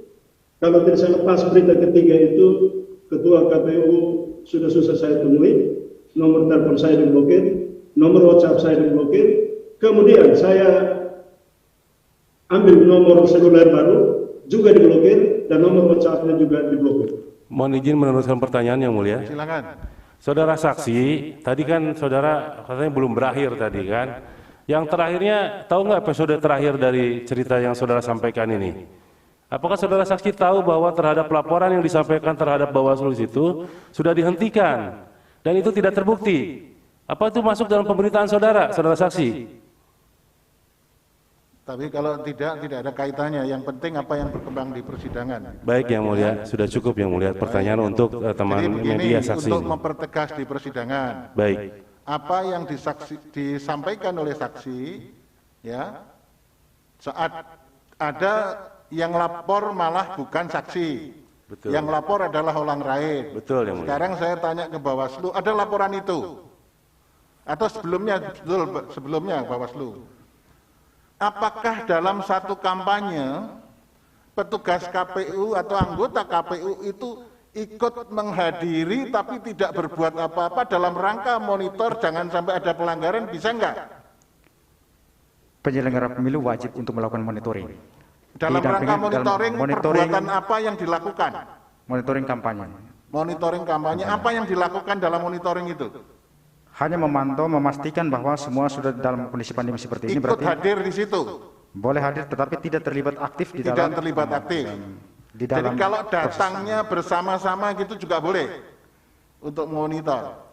kalau tidak saya lepas berita ketiga itu ketua KPU sudah susah saya temui, nomor telepon saya diblokir, nomor WhatsApp saya diblokir, kemudian saya ambil nomor seluler baru juga diblokir dan nomor WhatsApp-nya juga diblokir. Mohon izin meneruskan pertanyaan Yang Mulia. Silakan. Saudara saksi, tadi kan saudara katanya belum berakhir tadi kan. Yang terakhirnya, tahu nggak episode terakhir dari cerita yang saudara sampaikan ini? Apakah saudara saksi tahu bahwa terhadap laporan yang disampaikan terhadap Bawaslu itu sudah dihentikan dan itu tidak terbukti? Apa itu masuk dalam pemberitaan saudara, saudara saksi? Tapi kalau tidak ada kaitannya. Yang penting apa yang berkembang di persidangan. Baik Yang Mulia, sudah cukup Yang Mulia. Pertanyaan untuk teman Jadi begini, media saksi. untuk mempertegas di persidangan. Baik. Apa yang disampaikan oleh saksi, ya, saat ada yang lapor malah bukan saksi. Betul. Yang lapor adalah orang lain. Betul Yang Mulia. Sekarang saya tanya ke Bawaslu, ada laporan itu? Atau sebelumnya Bawaslu? Apakah dalam satu kampanye petugas KPU atau anggota KPU itu ikut menghadiri tapi tidak berbuat apa-apa dalam rangka monitor jangan sampai ada pelanggaran, bisa enggak? Penyelenggara pemilu wajib untuk melakukan monitoring. Dalam rangka monitoring, perbuatan apa yang dilakukan? Monitoring kampanye. Monitoring kampanye, apa yang dilakukan dalam monitoring itu? Hanya memantau, memastikan bahwa semua sudah dalam kondisi pandemi seperti ini. Ikut Berarti hadir di situ? boleh hadir, tetapi tidak terlibat aktif di dalam. Tidak terlibat aktif. Di dalam Jadi kalau datangnya bersama-sama gitu juga boleh untuk monitor.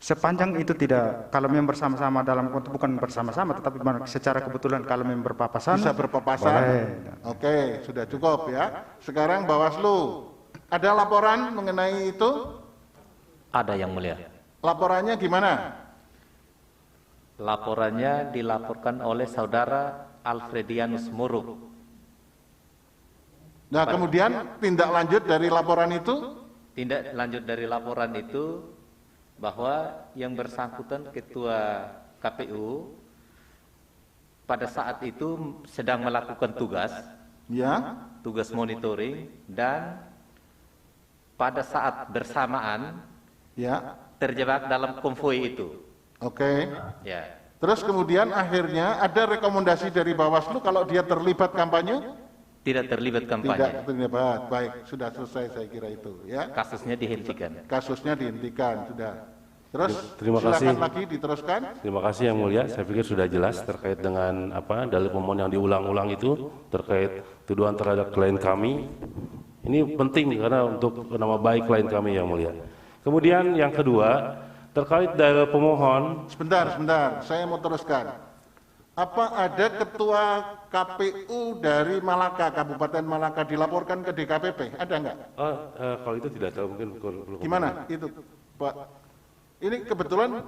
Sepanjang itu tidak, kalau memang bersama-sama dalam konteks bukan bersama-sama, tetapi secara kebetulan kalau memang berpapasan. Bisa berpapasan. Boleh. Oke, sudah cukup ya. Sekarang Bawaslu, ada laporan mengenai itu? Ada Yang Mulia. Laporannya gimana? Laporannya dilaporkan oleh saudara Alfredianus Muruk. Nah, kemudian tindak lanjut dari laporan itu? Tindak lanjut dari laporan itu bahwa yang bersangkutan ketua KPU pada saat itu sedang melakukan tugas, ya, tugas monitoring, dan pada saat bersamaan ya, terjebak dalam konvoi itu. Oke. Ya. Terus kemudian akhirnya ada rekomendasi dari Bawaslu kalau dia terlibat kampanye? Tidak terlibat kampanye. Tidak terlibat. Baik, sudah selesai saya kira itu. Ya. Kasusnya dihentikan. Kasusnya dihentikan, sudah. Terus Terima kasih. silakan lagi diteruskan. Terima kasih Yang Mulia. Saya pikir sudah jelas terkait dengan apa dalil pemohon yang diulang-ulang itu terkait tuduhan terhadap klien kami. Ini penting karena untuk nama baik klien kami Yang Mulia. Kemudian yang kedua terkait dalil pemohon. Sebentar, saya mau teruskan. Apa ada ketua KPU dari Malaka, Kabupaten Malaka dilaporkan ke DKPP? Ada enggak? Kalau itu tidak tahu mungkin perlu. Gimana itu, Pak? Ini kebetulan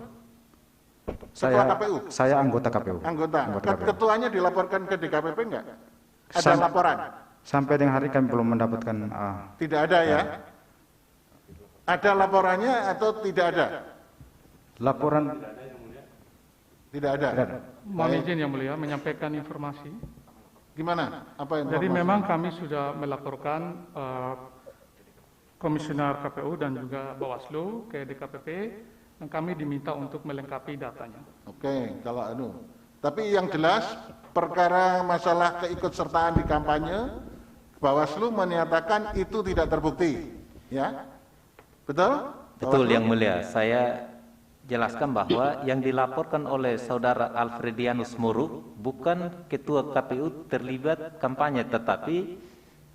ketua KPU. Saya anggota KPU. Anggota. KPU. Ketuanya dilaporkan ke DKPP enggak? Ada laporan? Sampai dengan hari kami belum mendapatkan. Tidak ada ya? Ada laporannya atau tidak ada? Laporan. Tidak ada. Mohon izin Yang Mulia menyampaikan informasi. Gimana? Apa informasi? Jadi memang kami sudah melaporkan Komisioner KPU dan juga Bawaslu ke DKPP dan kami diminta untuk melengkapi datanya. Oke, kalau tapi yang jelas perkara masalah keikutsertaan di kampanye Bawaslu menyatakan itu tidak terbukti, ya? Betul? Betul Yang Mulia. Saya jelaskan bahwa yang dilaporkan oleh saudara Alfredianus Muruk bukan ketua KPU terlibat kampanye, tetapi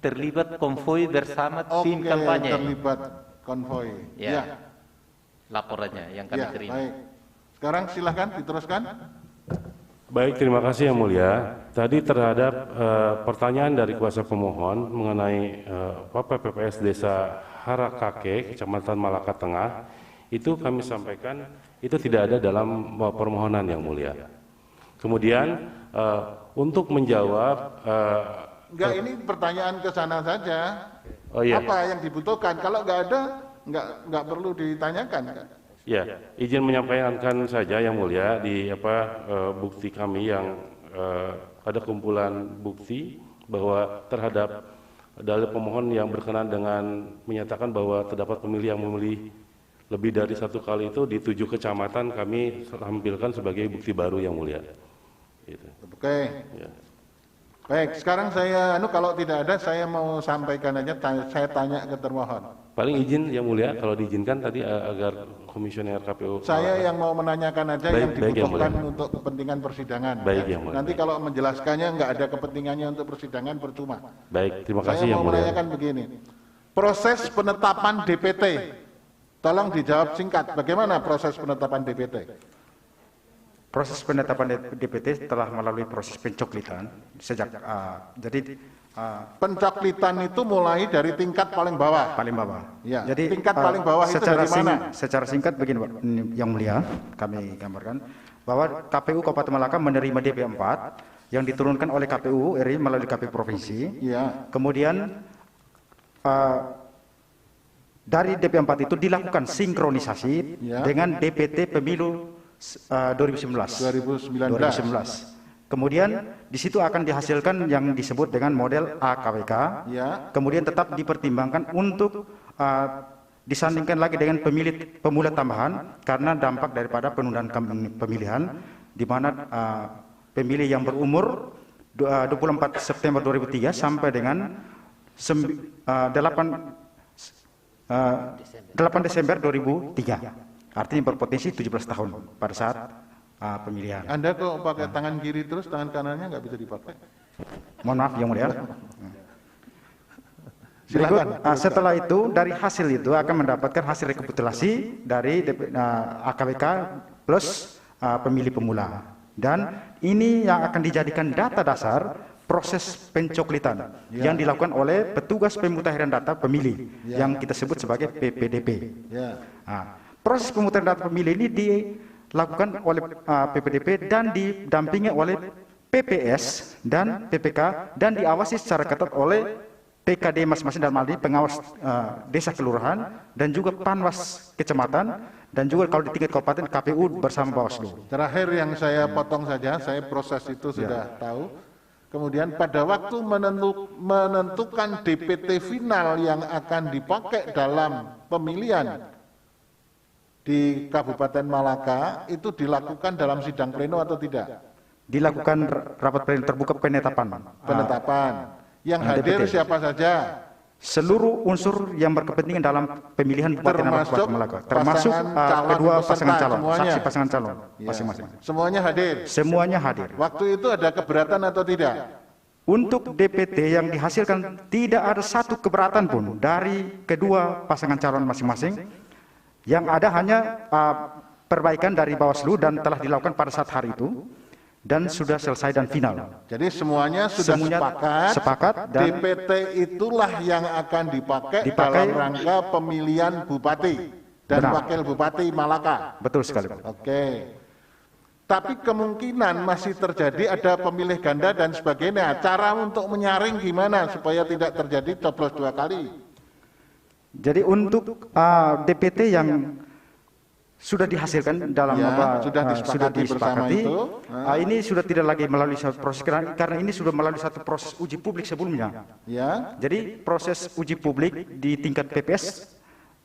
terlibat konvoi bersama tim kampanye. Terlibat konvoi. Ya. Laporannya yang kami terima. Baik. Sekarang silahkan diteruskan. Baik, terima kasih Yang Mulia. Tadi terhadap pertanyaan dari kuasa pemohon mengenai PPS Desa Harakake, Kecamatan Malaka Tengah, itu kami sampaikan itu tidak ada dalam permohonan Yang Mulia. Kemudian untuk menjawab enggak, ini pertanyaan ke sana saja. Oh, iya. Apa yang dibutuhkan? Kalau enggak ada, enggak perlu ditanyakan. Ya, izin menyampaikan saja Yang Mulia di bukti kami yang ada kumpulan bukti bahwa terhadap dalil pemohon yang berkenan dengan menyatakan bahwa terdapat pemilih yang memilih lebih dari satu kali itu di 7 kecamatan kami tampilkan sebagai bukti baru Yang Mulia. Gitu. Oke. Ya. Baik, sekarang saya kalau tidak ada saya mau sampaikan aja, saya tanya ke termohon. Paling izin Yang Mulia kalau diizinkan tadi agar Komisioner KPU. Saya yang mau menanyakan aja yang Baik, yang dibutuhkan mulia. untuk kepentingan persidangan. Baik, Ya. yang mulia. Nanti kalau menjelaskannya nggak ada kepentingannya untuk persidangan percuma. Baik, terima Saya kasih yang mau mulia. menanyakan begini, proses penetapan DPT, tolong dijawab singkat. Bagaimana proses penetapan DPT? Proses penetapan DPT telah melalui proses pencoklitan sejak Pencoklitan itu mulai dari tingkat paling bawah. paling bawah. Ya. Jadi Tingkat paling bawah itu secara dari mana? Secara singkat begini, Pak, yang mulia, kami gambarkan bahwa KPU Kabupaten Malaka menerima DP 4 yang diturunkan oleh KPU RI melalui KPU provinsi. Ya. Kemudian dari DP 4 itu dilakukan sinkronisasi Ya. dengan DPT Pemilu 2019. 2019. Kemudian di situ akan dihasilkan yang disebut dengan model AKWK. Ya. Kemudian tetap dipertimbangkan untuk disandingkan lagi dengan pemula tambahan karena dampak daripada penundaan pemilihan di mana pemilih yang berumur 24 September 2003 sampai dengan 8 Desember 2003. Artinya berpotensi 17 tahun pada saat pemilihan. Anda kok pakai tangan kiri terus, tangan kanannya nggak bisa dipakai? Mohon maaf yang mulia. Silakan. Berikut, setelah itu dari hasil itu akan mendapatkan hasil rekapitulasi dari AKWK plus pemilih pemula. Dan ini yang akan dijadikan data dasar proses pencoklitan yang dilakukan oleh petugas pemutahiran data pemilih yang kita sebut sebagai PPDP. Proses pemutahiran data pemilih ini dilakukan oleh PPDP dan didampingi oleh PPS dan PPK dan diawasi secara ketat oleh PKD masing-masing dalam hal ini pengawas desa kelurahan dan juga panwas kecamatan dan juga kalau di tingkat kabupaten KPU bersama Bawaslu. Terakhir yang saya potong saja, saya proses itu sudah tahu. Kemudian pada waktu menentukan DPT final yang akan dipakai dalam pemilihan di Kabupaten Malaka itu dilakukan dalam sidang pleno atau tidak? Dilakukan rapat pleno terbuka penetapan. Yang hadir DPT. siapa saja? Seluruh unsur yang berkepentingan dalam pemilihan Bupati dan Wali Kota Malaka, termasuk calon kedua peserta pasangan calon, semuanya. saksi pasangan calon Ya. masing-masing. Semuanya hadir. Semuanya hadir. Waktu itu ada keberatan atau tidak? Untuk DPT yang dihasilkan tidak ada satu keberatan pun dari kedua pasangan calon masing-masing. Yang ada hanya perbaikan dari Bawaslu dan telah dilakukan pada saat hari itu dan sudah selesai dan final. Jadi semuanya sudah sepakat dan DPT itulah yang akan dipakai dalam rangka pemilihan bupati dan wakil bupati Malaka. Betul sekali, Pak. Oke. Tapi kemungkinan masih terjadi ada pemilih ganda dan sebagainya. Cara untuk menyaring gimana supaya tidak terjadi coblos 2 kali? Jadi untuk DPT yang sudah dihasilkan dalam sudah disepakati bersama itu. Ini sudah tidak lagi melalui satu proses karena ini sudah melalui satu proses uji publik sebelumnya. Ya. Jadi proses uji publik di tingkat PPS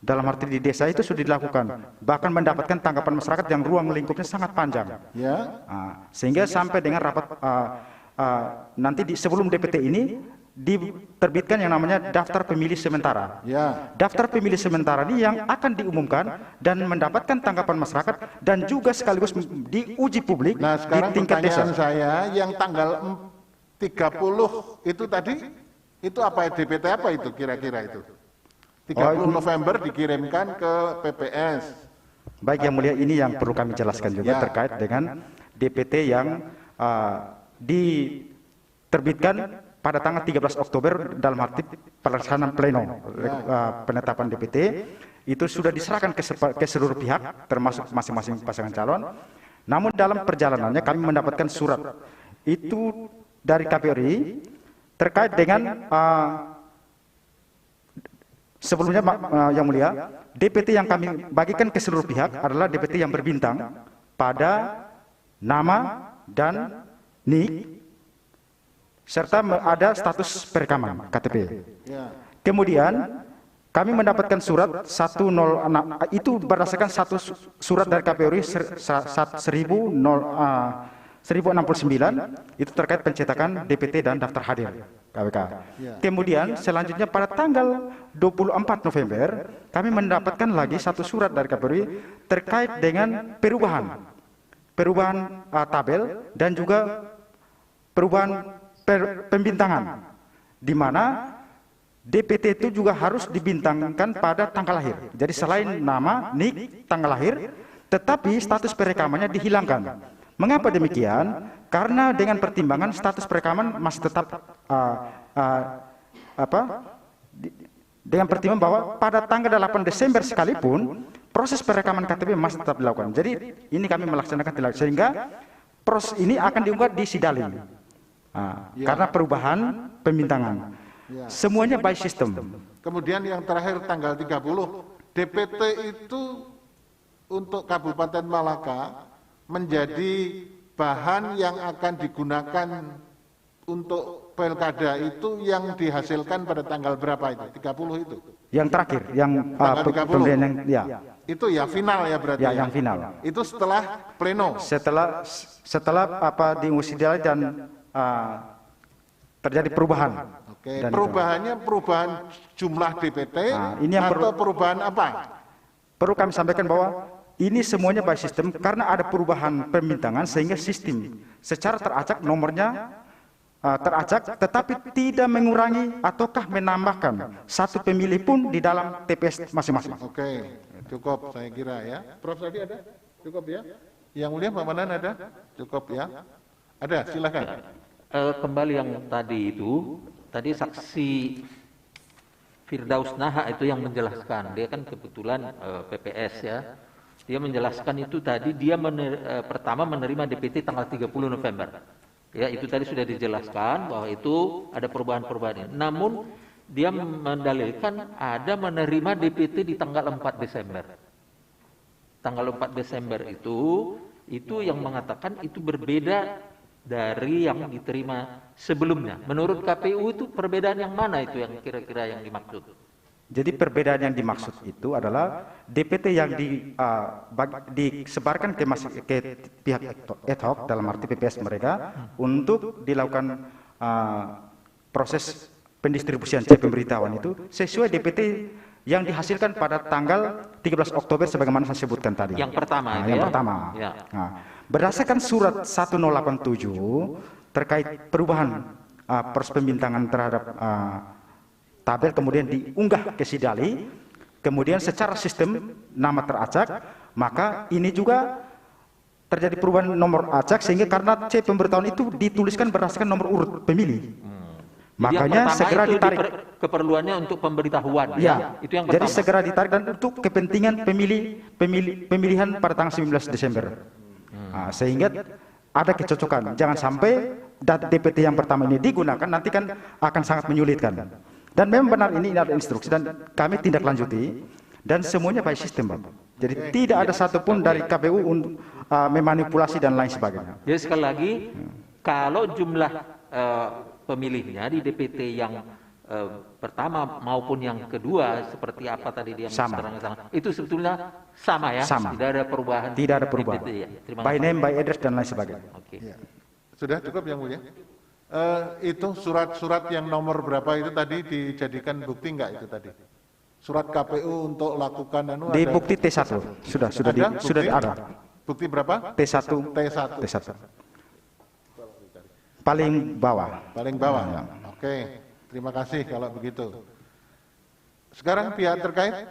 dalam arti di desa itu sudah dilakukan, bahkan mendapatkan tanggapan masyarakat yang ruang lingkupnya sangat panjang. Ya. Sehingga sampai dengan rapat nanti sebelum DPT ini diterbitkan yang namanya daftar pemilih sementara. Ya. Daftar pemilih sementara ini yang akan diumumkan dan mendapatkan tanggapan masyarakat dan juga sekaligus diuji publik di tingkat desa. Pertanyaan saya yang tanggal 30 itu tadi itu apa DPT apa itu kira-kira itu? 30 November dikirimkan ke PPS. Baik yang mulia, ini yang perlu kami jelaskan juga terkait dengan DPT yang diterbitkan pada tanggal 13 Oktober dalam arti pelaksanaan pleno penetapan DPT itu sudah diserahkan ke seluruh pihak termasuk masing-masing pasangan calon. Namun dalam perjalanannya kami mendapatkan surat itu dari KPRI terkait dengan sebelumnya yang mulia, DPT yang kami bagikan ke seluruh pihak adalah DPT yang berbintang pada nama dan NIK serta ada status perekaman KTP. Kemudian kami mendapatkan surat 106 itu berdasarkan satu surat dari KPRI 1069 itu terkait pencetakan DPT dan daftar hadir KWK. Kemudian selanjutnya pada tanggal 24 November kami mendapatkan lagi satu surat dari KPU terkait dengan perubahan tabel dan juga perubahan pembintangan, di mana DPT itu juga harus dibintangkan pada tanggal lahir. Jadi selain nama, nik, tanggal lahir, tetapi status perekamannya dihilangkan. Mengapa demikian? Karena dengan pertimbangan status perekaman masih tetap dengan pertimbangan bahwa pada tanggal 8 Desember sekalipun proses perekaman KTP masih tetap dilakukan. Jadi ini kami melaksanakan sehingga proses ini akan diunggah di Sidalin. Karena perubahan pembintangan. Semuanya by system. Kemudian yang terakhir tanggal 30, DPT itu untuk Kabupaten Malaka menjadi bahan yang akan digunakan untuk pilkada itu yang dihasilkan pada tanggal berapa itu? 30 itu? Yang terakhir, yang pemberian yang itu ya final ya berarti. Ya, yang final. Itu setelah pleno. Setelah diuji dan terjadi perubahan. Oke, perubahannya perubahan jumlah DPT ini yang atau perubahan apa? Perlu kami sampaikan bahwa ini semuanya by sistem karena ada perubahan pembintangan sehingga sistem secara teracak nomornya teracak tetapi tidak mengurangi ataukah menambahkan satu pemilih pun di dalam TPS masing-masing. Oke, cukup saya kira ya. Prof tadi ada? Cukup ya? Yang mulia Pak Manan ada? Cukup ya? Ada, silakan. Kembali yang tadi itu, tadi saksi Firdaus Naha itu yang menjelaskan, dia kan kebetulan PPS ya, dia menjelaskan itu tadi dia pertama menerima DPT tanggal 30 November, ya itu tadi sudah dijelaskan bahwa itu ada perubahan-perubahan. Namun dia mendalilkan ada menerima DPT di tanggal 4 Desember. Tanggal 4 Desember itu yang mengatakan itu berbeda dari yang diterima sebelumnya. Menurut KPU itu perbedaan yang mana itu yang kira-kira yang dimaksud? Jadi perbedaan yang dimaksud itu adalah DPT yang disebarkan ke pihak ad hoc dalam arti PPS mereka untuk dilakukan proses pendistribusian cek pemberitahuan itu sesuai DPT yang dihasilkan pada tanggal 13 Oktober sebagaimana saya sebutkan tadi. Yang pertama yang pertama. Ya. Berdasarkan surat 1087 terkait perubahan proses pembintangan terhadap tabel kemudian diunggah ke Sidali, kemudian secara sistem nama teracak, maka ini juga terjadi perubahan nomor acak sehingga karena C pemberitahuan itu dituliskan berdasarkan nomor urut pemilih. Makanya segera ditarik. Keperluannya untuk pemberitahuan. Ya, itu yang jadi pertama. segera ditarik dan untuk kepentingan pemilihan pada tanggal 19 Desember. Sehingga ada kecocokan. Jangan sampai data DPT yang pertama ini digunakan nanti kan akan sangat menyulitkan. Dan memang benar ini ada instruksi dan kami tindak lanjuti dan semuanya by sistem, Bapak. Jadi tidak ada satupun dari KPU untuk memanipulasi dan lain sebagainya. Jadi sekali lagi kalau jumlah pemilihnya di DPT yang pertama maupun yang kedua seperti apa tadi dia sama. Itu sebetulnya sama ya, tidak ada perubahan. Tidak ada perubahan. DPT, ya. By name, by address dan lain sebagainya. Ya. Sudah cukup yang mulia. Itu surat-surat yang nomor berapa itu tadi dijadikan bukti enggak itu tadi? Surat KPU untuk lakukan di bukti T1 sudah ada. Bukti berapa? T1. Paling bawah. Paling bawah. Ya. Oke, terima kasih kalau begitu. Sekarang pihak terkait,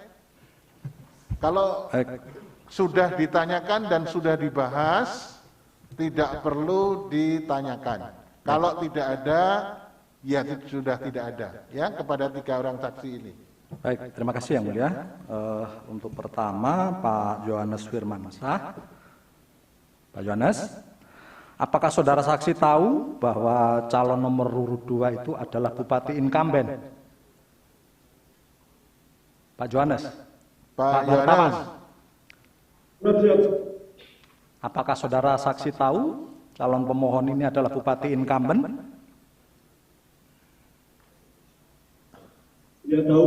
kalau sudah ditanyakan dan sudah dibahas, tidak perlu ditanyakan. Kalau tidak ada, ya sudah tidak ada. Ya, kepada 3 orang saksi ini. Baik, terima kasih yang mulia. Untuk pertama, Pak Johannes Firmansyah. Pak Johannes. Apakah saudara saksi tahu bahwa calon nomor urut 2 itu adalah bupati incumbent? Pak Johannes. Pak Johannes. Apakah saudara saksi tahu calon pemohon ini adalah bupati incumbent? Ya tahu.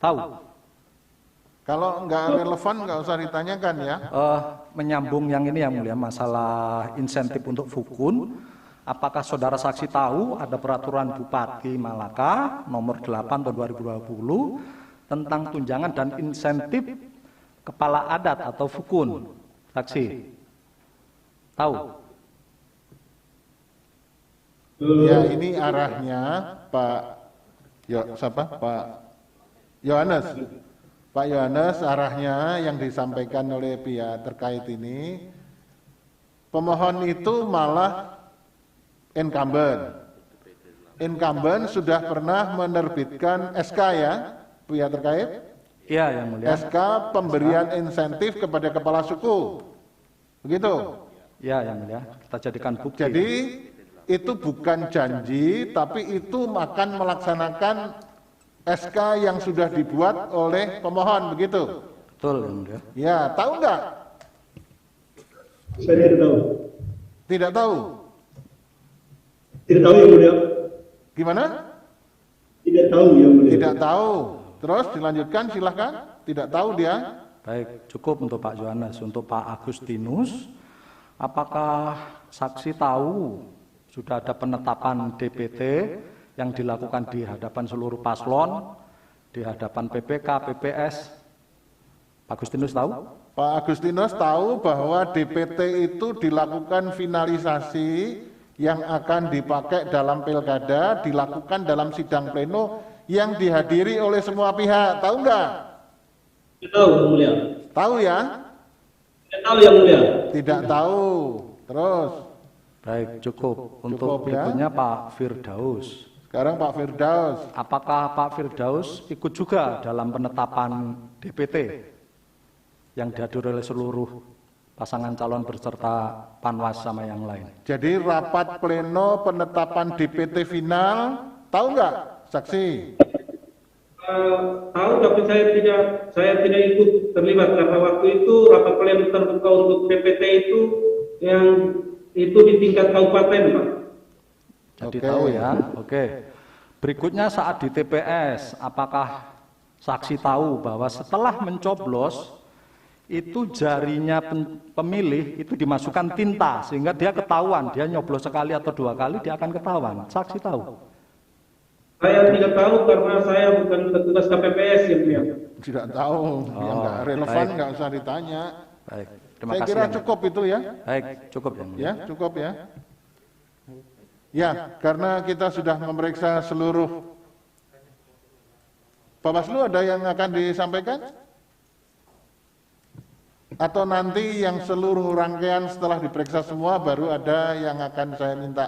Tahu. Kalau nggak relevan nggak usah ditanyakan ya. menyambung yang ini yang mulia, masalah insentif untuk Fukun. Apakah saudara saksi tahu ada peraturan Bupati Malaka nomor 8 tahun 2020 tentang tunjangan dan insentif kepala adat atau Fukun? Saksi tahu? Ya, ini arahnya Pak Yohanes. Pak Yohanes, arahnya yang disampaikan oleh pihak terkait ini, pemohon itu malah incumbent. Incumbent sudah pernah menerbitkan SK ya, pihak terkait? Iya, yang mulia. SK pemberian insentif kepada kepala suku. Begitu? Iya, yang mulia. Kita jadikan bukti. Jadi itu bukan janji, tapi itu akan melaksanakan SK yang sudah dibuat oleh pemohon, begitu? Betul, yang mulia. Ya, tahu nggak? Saya tidak tahu. Tidak tahu. Tidak tahu yang mulia. Gimana? Tidak tahu yang mulia. Tidak tahu. Terus dilanjutkan, silahkan. Tidak tahu dia. Baik, cukup untuk Pak Yohanes. Untuk Pak Agustinus, apakah saksi tahu sudah ada penetapan DPT yang dilakukan di hadapan seluruh paslon, di hadapan PPK, PPS? Pak Agustinus tahu? Pak Agustinus tahu bahwa DPT itu dilakukan finalisasi yang akan dipakai dalam pilkada, dilakukan dalam sidang pleno yang dihadiri oleh semua pihak. Tahu nggak? Tahu, yang mulia. Tahu ya? Tidak tahu, yang mulia. Tidak tahu. Terus? Baik, cukup. Untuk Cukup, ya? berikutnya Pak Firdaus. Sekarang Pak Firdaus. Apakah Pak Firdaus ikut juga dalam penetapan DPT yang dihadiri oleh seluruh pasangan calon berserta Panwas sama yang lain? Jadi rapat pleno penetapan DPT final, tahu nggak, saksi? Tahu, tapi saya tidak ikut terlibat karena waktu itu rapat pleno terbuka untuk DPT itu yang itu di tingkat kabupaten, Pak. Jadi tahu ya. Oke. Berikutnya saat di TPS, apakah saksi tahu bahwa setelah mencoblos itu jarinya pemilih itu dimasukkan tinta sehingga dia ketahuan, dia nyoblos sekali atau dua kali dia akan ketahuan. Saksi tahu? Saya tidak tahu karena saya bukan petugas KPPS yang mulia. Tidak tahu, yang nggak relevan nggak usah ditanya. Baik. Saya kira cukup itu ya. Baik, cukup ya. Ya, cukup ya. Ya, karena kita sudah memeriksa seluruh. Bawaslu ada yang akan disampaikan? Atau nanti yang seluruh rangkaian setelah diperiksa semua baru ada yang akan saya minta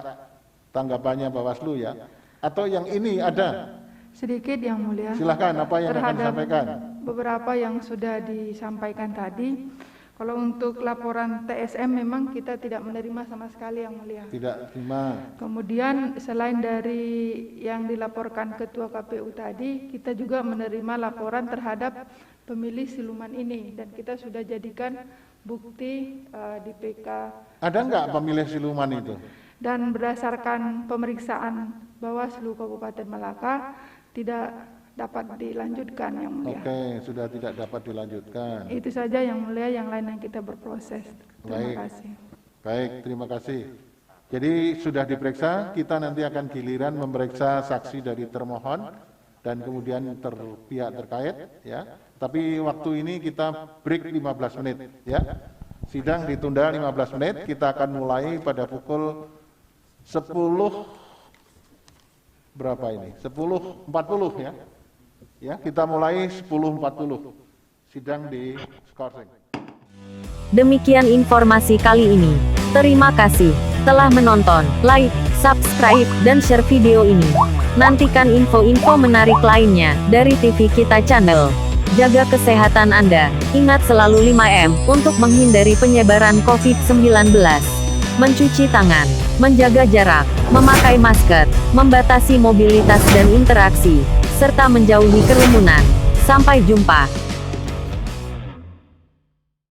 tanggapannya Bawaslu ya? Atau yang ini ada? Sedikit yang mulia. Silakan, apa yang akan disampaikan? Beberapa yang sudah disampaikan tadi. Kalau untuk laporan TSM memang kita tidak menerima sama sekali yang mulia. Tidak terima. Kemudian selain dari yang dilaporkan Ketua KPU tadi, kita juga menerima laporan terhadap pemilih siluman ini dan kita sudah jadikan bukti di PK. Ada nggak pemilih siluman itu? Dan berdasarkan pemeriksaan Bawaslu Kabupaten Malaka tidak dapat dilanjutkan yang mulia. Oke, sudah tidak dapat dilanjutkan. Itu saja yang mulia, yang lain yang kita berproses. Terima kasih. Baik, terima kasih. Jadi sudah diperiksa, kita nanti akan giliran memeriksa saksi dari termohon dan kemudian pihak terkait ya. Tapi waktu ini kita break 15 menit ya. Sidang ditunda 15 menit, kita akan mulai pada pukul 10 berapa ini? 10.40 ya. Ya, kita mulai 10.40. Sidang di Skorsing. Demikian informasi kali ini. Terima kasih telah menonton, like, subscribe, dan share video ini. Nantikan info-info menarik lainnya dari TV Kita Channel. Jaga kesehatan Anda. Ingat selalu 5M untuk menghindari penyebaran COVID-19. Mencuci tangan, menjaga jarak, memakai masker, membatasi mobilitas dan interaksi, serta menjauhi kerumunan. Sampai jumpa.